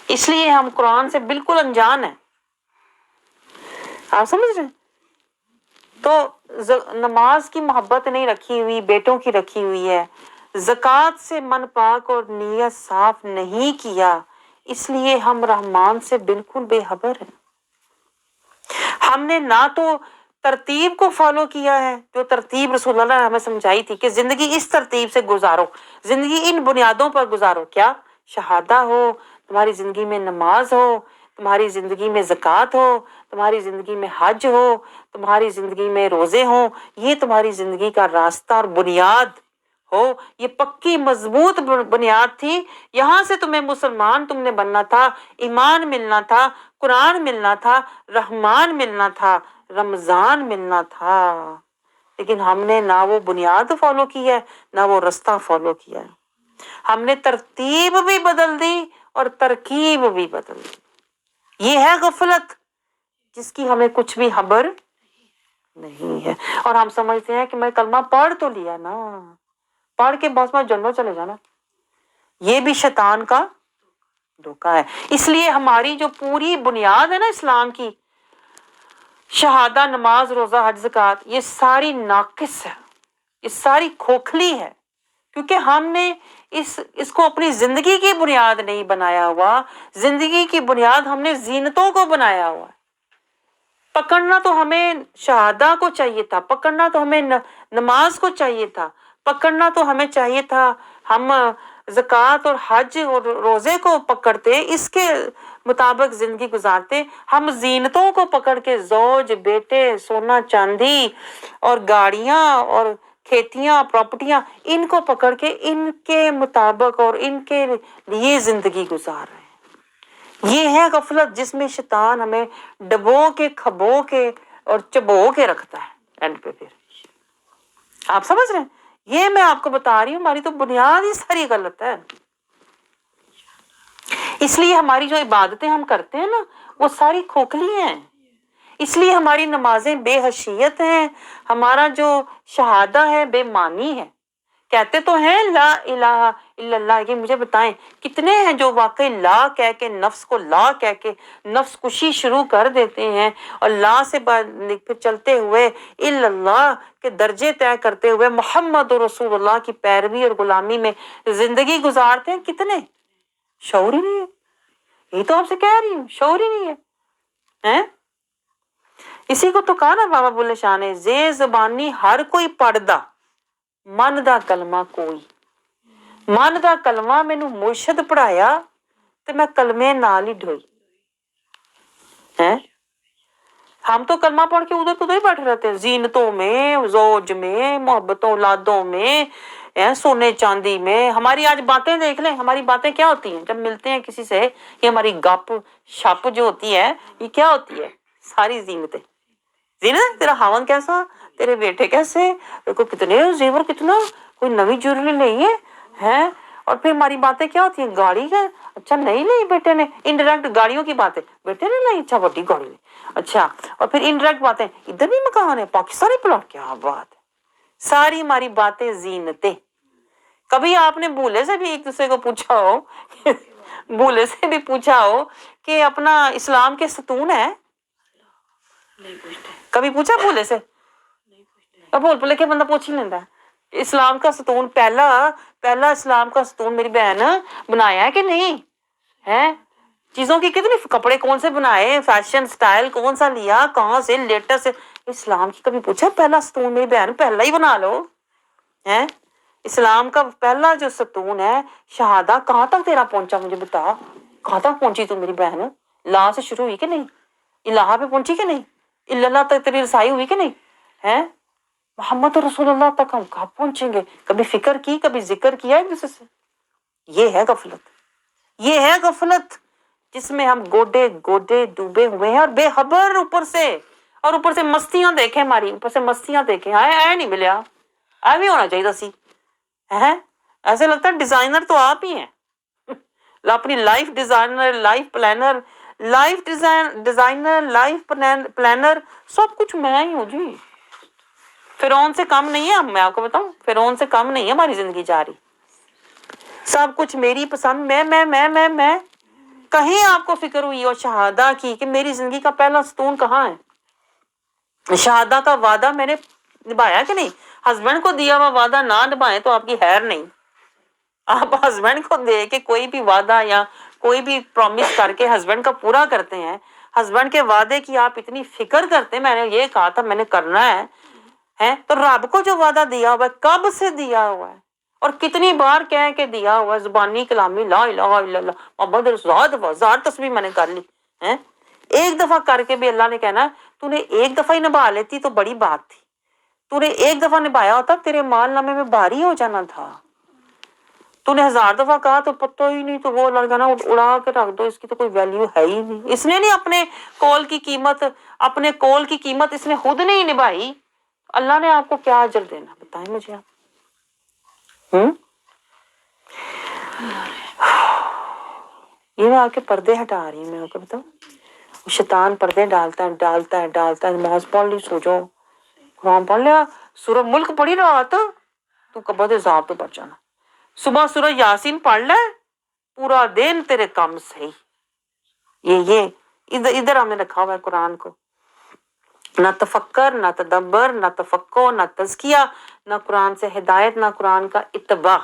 Speaker 1: اس لیے ہم قرآن سے بالکل انجان ہیں، آپ سمجھ رہے ہیں؟ تو نماز کی محبت نہیں رکھی ہوئی، بیٹوں کی رکھی ہوئی ہے، زکوٰۃ سے من پاک اور نیت صاف نہیں کیا، اس لیے ہم رحمان سے بالکل بے خبر ہیں۔ ہم نے نہ تو ترتیب کو فالو کیا ہے، جو ترتیب رسول اللہ نے ہمیں سمجھائی تھی کہ زندگی اس ترتیب سے گزارو، زندگی ان بنیادوں پر گزارو، کیا شہادہ ہو، تمہاری زندگی میں نماز ہو، تمہاری زندگی میں زکوٰۃ ہو، تمہاری زندگی میں حج ہو، تمہاری زندگی میں روزے ہوں، یہ تمہاری زندگی کا راستہ اور بنیاد ہو، یہ پکی مضبوط بنیاد تھی، یہاں سے تمہیں مسلمان تم نے بننا تھا، ایمان ملنا تھا، قرآن ملنا تھا، رحمان ملنا تھا، رمضان ملنا تھا، لیکن ہم نے نہ وہ بنیاد فالو کی ہے، نہ وہ رستہ فالو کیا ہے، ہم نے ترتیب بھی بدل دی اور ترکیب بھی بدل دی، یہ ہے غفلت جس کی ہمیں کچھ بھی خبر نہیں ہے، اور ہم سمجھتے ہیں کہ میں کلمہ پڑھ تو لیا نا، پڑھ کے بس میں جنت چلے جانا، یہ بھی شیطان کا دھوکہ ہے۔ اس لیے ہماری جو پوری بنیاد ہے نا اسلام کی، شہادہ، نماز، روزہ، حج، زکوٰۃ، یہ ساری ناقص ہے، یہ ساری کھوکھلی ہے، کیونکہ ہم نے اس کو اپنی زندگی کی بنیاد نہیں بنایا ہوا، زندگی کی بنیاد ہم نے زینتوں کو بنایا ہوا ہے۔ پکڑنا تو ہمیں شہادہ کو چاہیے تھا، پکڑنا تو ہمیں نماز کو چاہیے تھا، پکڑنا تو ہمیں چاہیے تھا، ہم زکوٰۃ اور حج اور روزے کو پکڑتے، اس کے مطابق زندگی گزارتے، ہم زینتوں کو پکڑ کے زوج، بیٹے، سونا چاندی اور گاڑیاں اور کھیتیاں، پراپرٹیاں، ان کو پکڑ کے ان کے مطابق اور ان کے لیے زندگی گزار رہے ہیں۔ یہ ہے غفلت جس میں شیطان ہمیں ڈبو کے، کھبو کے اور چبو کے رکھتا ہے اینڈ پہ۔ پھر آپ سمجھ رہے ہیں؟ یہ میں آپ کو بتا رہی ہوں، ہماری تو بنیاد ہی ساری غلط ہے، اس لیے ہماری جو عبادتیں ہم کرتے ہیں نا وہ ساری کھوکھلی ہیں، اس لیے ہماری نمازیں بے حیثیت ہیں، ہمارا جو شہادہ ہے بے معنی ہے۔ کہتے تو ہیں لا الہ الا اللہ، یہ مجھے بتائیں کتنے ہیں جو واقعی لا کہہ کے نفس کو لا کہہ کے نفس کشی شروع کر دیتے ہیں، اور لا سے پھر چلتے ہوئے الا اللہ کے درجے طے کرتے ہوئے محمد رسول اللہ کی پیروی اور غلامی میں زندگی گزارتے ہیں، کتنے؟ شعور ہی نہیں ہے، یہ تو آپ سے کہہ رہی ہوں، شعور ہی نہیں ہے۔ اسی کو تو کہا نا بابا بلے شاہ نے، زے زبانی ہر کوئی پڑھدا من دا کلمہ کوئی، من دا کلمہ مینوں مرشد پڑھایا تے میں کلمے نال ہی ڈھوئی ہے۔ ہم تو کلمہ پڑھ کے ادھر ادھر ہی بیٹھے رہتے ہیں، زینتوں میں، زوج میں، محبتوں اولادوں میں، سونے چاندی میں۔ ہماری آج باتیں دیکھ لیں، ہماری باتیں کیا ہوتی ہیں جب ملتے ہیں کسی سے، یہ ہماری گپ شپ جو ہوتی ہے یہ کیا ہوتی ہے؟ ساری زینتیں، زینت تیرا خاوند کیسا، تیرے بیٹے کیسے، دیکھو کتنے زیور، کتنا کوئی نئی جویلری نہیں ہے۔ اور پھر ہماری باتیں کیا ہوتی ہیں؟ گاڑی کا، اچھا نہیں لی بیٹے نے، انڈائریکٹ گاڑیوں کی باتیں، بیٹے نے لی، اچھا بڑی گاڑی لی، اچھا۔ اور پھر انڈائریکٹ باتیں، ادھر بھی مکان ہے، پاکستانی پلاٹ، کیا بات ہے۔ ساری ہماری باتیں زینتیں۔ کبھی آپ نے بھولے سے بھی ایک دوسرے کو پوچھا ہو بھولے سے بھی پوچھا ہو کہ اپنا اسلام کے ستون ہے؟ کبھی پوچھا بھولے سے؟ بھول بھولے کے بندہ پوچھ ہی لینا ہے۔ اسلام کا ستون پہلا اسلام کا ستون میری بہن بنایا ہے کہ نہیں ہے؟ چیزوں کی کتنی کپڑے کون سے بنائے، فیشن سٹائل کون سا لیا، کہاں سے لیٹسٹ، اسلام کی کبھی پوچھا پہلا ستون میری بہن پہلا ہی بنا لو ہے؟ اسلام کا پہلا جو ستون ہے شہادہ، کہاں تک تیرا پہنچا مجھے بتا، کہاں تک پہنچی تو میری بہن؟ لا سے شروع ہوئی کہ نہیں؟ الہ پہ پہنچی کہ نہیں؟ اللہ تک تیری رسائی ہوئی کہ نہیں ہے؟ محمد رسول اللہ تک ہم کہاں پہنچیں گے؟ کبھی فکر کی، کبھی ذکر کیا ایک دوسرے سے؟ یہ ہے غفلت، یہ ہے غفلت جس میں ہم گوڈے گوڈے ڈوبے ہوئے ہیں اور بے خبر، اوپر سے مستیاں دیکھیں ہماری، اوپر سے مستیاں دیکھیں، آئے نہیں ملیا، آئے بھی ہونا چاہیے سی ہے۔ ایسے لگتا ہے ڈیزائنر تو آپ ہی ہیں، اپنی لائف ڈیزائنر، لائف پلانر سب کچھ میں ہی ہوں جی۔ فرعون سے کم نہیں ہے، میں آپ کو بتاؤں فرعون سے کم نہیں ہے ہماری زندگی جا رہی، سب کچھ میری پسند، میں کہیں آپ کو فکر ہوئی اور شہادہ کی کہ میری زندگی کا پہلا ستون کہاں ہے؟ شہادہ کا وعدہ میں نے نبھایا کہ نہیں؟ ہسبینڈ کو دیا ہوا وعدہ نہ نبھائیں تو آپ کی خیر نہیں۔ آپ ہسبینڈ کو دے کے کوئی بھی وعدہ یا کوئی بھی پرومس کر کے ہسبینڈ کا پورا کرتے ہیں، ہسبینڈ کے وعدے کی آپ اتنی فکر کرتے ہیں، میں نے یہ کہا تھا میں نے کرنا ہے، تو رب کو جو وعدہ دیا ہوا ہے کب سے دیا ہوا ہے اور کتنی بار کہہ کے دیا ہوا ہے، زبانی کلامی لا الہ الا اللہ محمد رسول اللہ، ہزار تسبیح میں نے کر لی ہے، ایک دفعہ کر کے بھی اللہ نے کہنا تو نے ایک دفعہ ہی نبھا لیتی تو بڑی بات تھی، تو نے ایک دفعہ نبھایا ہوتا تیرے مال نامے میں بھاری ہو جانا تھا، تو نے 1000 دفعہ کہا تو پتہ ہی نہیں، تو وہ لڑکا نا اڑا کے رکھ دو، اس کی تو کوئی ویلیو ہے ہی نہیں، اس نے نہیں اپنے کول کی قیمت اس نے خود نہیں نبھائی، اللہ نے آپ کو کیا اجر دینا بتائیں مجھے آپ؟ یہ میں آپ کے پردے ہٹا رہی ہوں، میں آپ کو بتاؤں شیطان پردے ڈالتا ہے، نماز پڑھ لی سو جاؤ، قرآن پڑھ لیا، سورہ ملک پڑھی رات تو قبر عذاب تو بچ جانا، صبح سورہ یاسین پڑھ لے پورا دن تیرے کام صحیح۔ یہ ادھر ہم نے رکھا ہوا ہے قرآن کو، نہ تفکر، نہ تدبر، نہ تفقہ، نہ تزکیہ، نہ قرآن سے ہدایت، نہ قرآن کا اتباع۔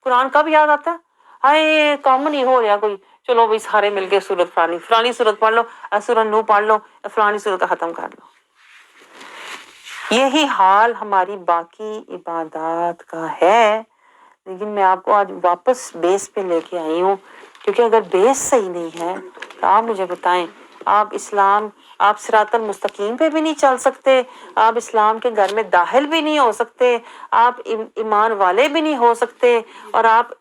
Speaker 1: قرآن کب یاد آتا ہے؟ ہائے کام نہیں ہو رہا کوئی، چلو بھائی سارے مل کے سورت فلانی سورت پڑھ لو، سورۃ نوح پڑھ لو، فلانی سورت کا ختم کر لو۔ یہی حال ہماری باقی عبادات کا ہے، لیکن میں آپ کو آج واپس بیس پہ لے کے آئی ہوں، کیونکہ اگر بیس صحیح نہیں ہے تو آپ مجھے بتائیں، آپ صراط المستقیم پہ بھی نہیں چل سکتے، آپ اسلام کے گھر میں داخل بھی نہیں ہو سکتے، آپ ایمان والے بھی نہیں ہو سکتے، اور آپ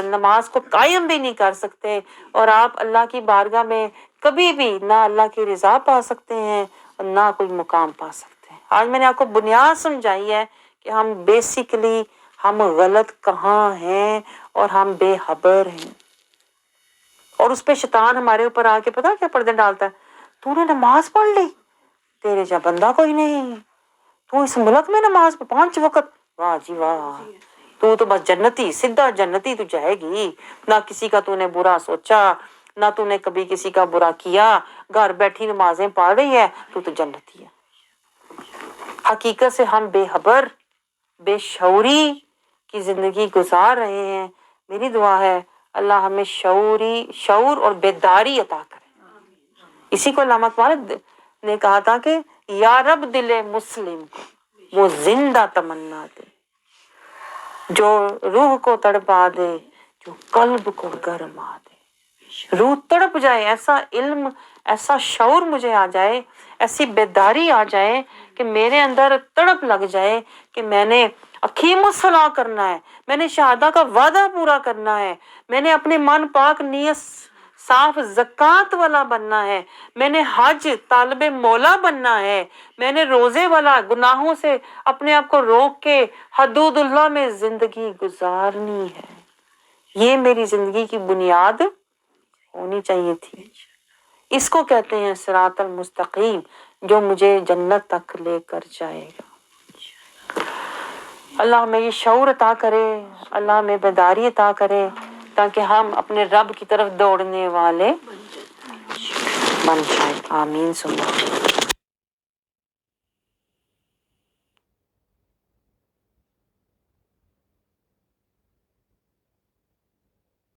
Speaker 1: نماز کو قائم بھی نہیں کر سکتے، اور آپ اللہ کی بارگاہ میں کبھی بھی نہ اللہ کی رضا پا سکتے ہیں اور نہ کوئی مقام پا سکتے ہیں۔ آج میں نے آپ کو بنیاد سمجھائی ہے کہ ہم بیسیکلی ہم غلط کہاں ہیں اور ہم بے خبر ہیں، اور اس پہ شیطان ہمارے اوپر آ کے پتا کیا پردے ڈالتا ہے، تو نے نماز پڑھ لی، تیرے جا بندہ کوئی نہیں، تو اس ملک میں نماز 5 وقت، واہ جی واہ، تو بس جنتی، سیدھا جنتی تو جائے گی، نہ کسی کا تو نے برا سوچا، نہ تو نے کبھی کسی کا برا کیا، گھر بیٹھی نمازیں پڑھ رہی ہے تو جنتی ہے۔ حقیقت سے ہم بے خبر، بے شعوری کی زندگی گزار رہے ہیں۔ میری دعا ہے اللہ ہمیں شعور اور بیداری عطا کرے۔ اسی کو علامہ اقبال نے کہا تھا کہ یا رب دل مسلم کو وہ زندہ تمنا دے، جو روح کو تڑپا دے، جو قلب کو گرما دے، روح تڑپ جائے، ایسا علم، ایسا شعور مجھے آ جائے، ایسی بیداری آ جائے کہ میرے اندر تڑپ لگ جائے کہ میں نے اقیم الصلاح کرنا ہے، میں نے شہادہ کا وعدہ پورا کرنا ہے، میں نے اپنے من پاک نیت صاف زکوٰۃ والا بننا ہے، میں نے حج طالب مولا بننا ہے، میں نے روزے والا گناہوں سے اپنے آپ کو روک کے حدود اللہ میں زندگی گزارنی ہے۔ یہ میری زندگی کی بنیاد ہونی چاہیے تھی۔ اس کو کہتے ہیں صراط المستقیم، جو مجھے جنت تک لے کر جائے گا۔ اللہ ہمیں یہ شعور عطا کرے، اللہ ہمیں بیداری عطا کرے، تاکہ ہم اپنے رب کی طرف دوڑنے والے بن جائیں۔ آمین ثم آمین۔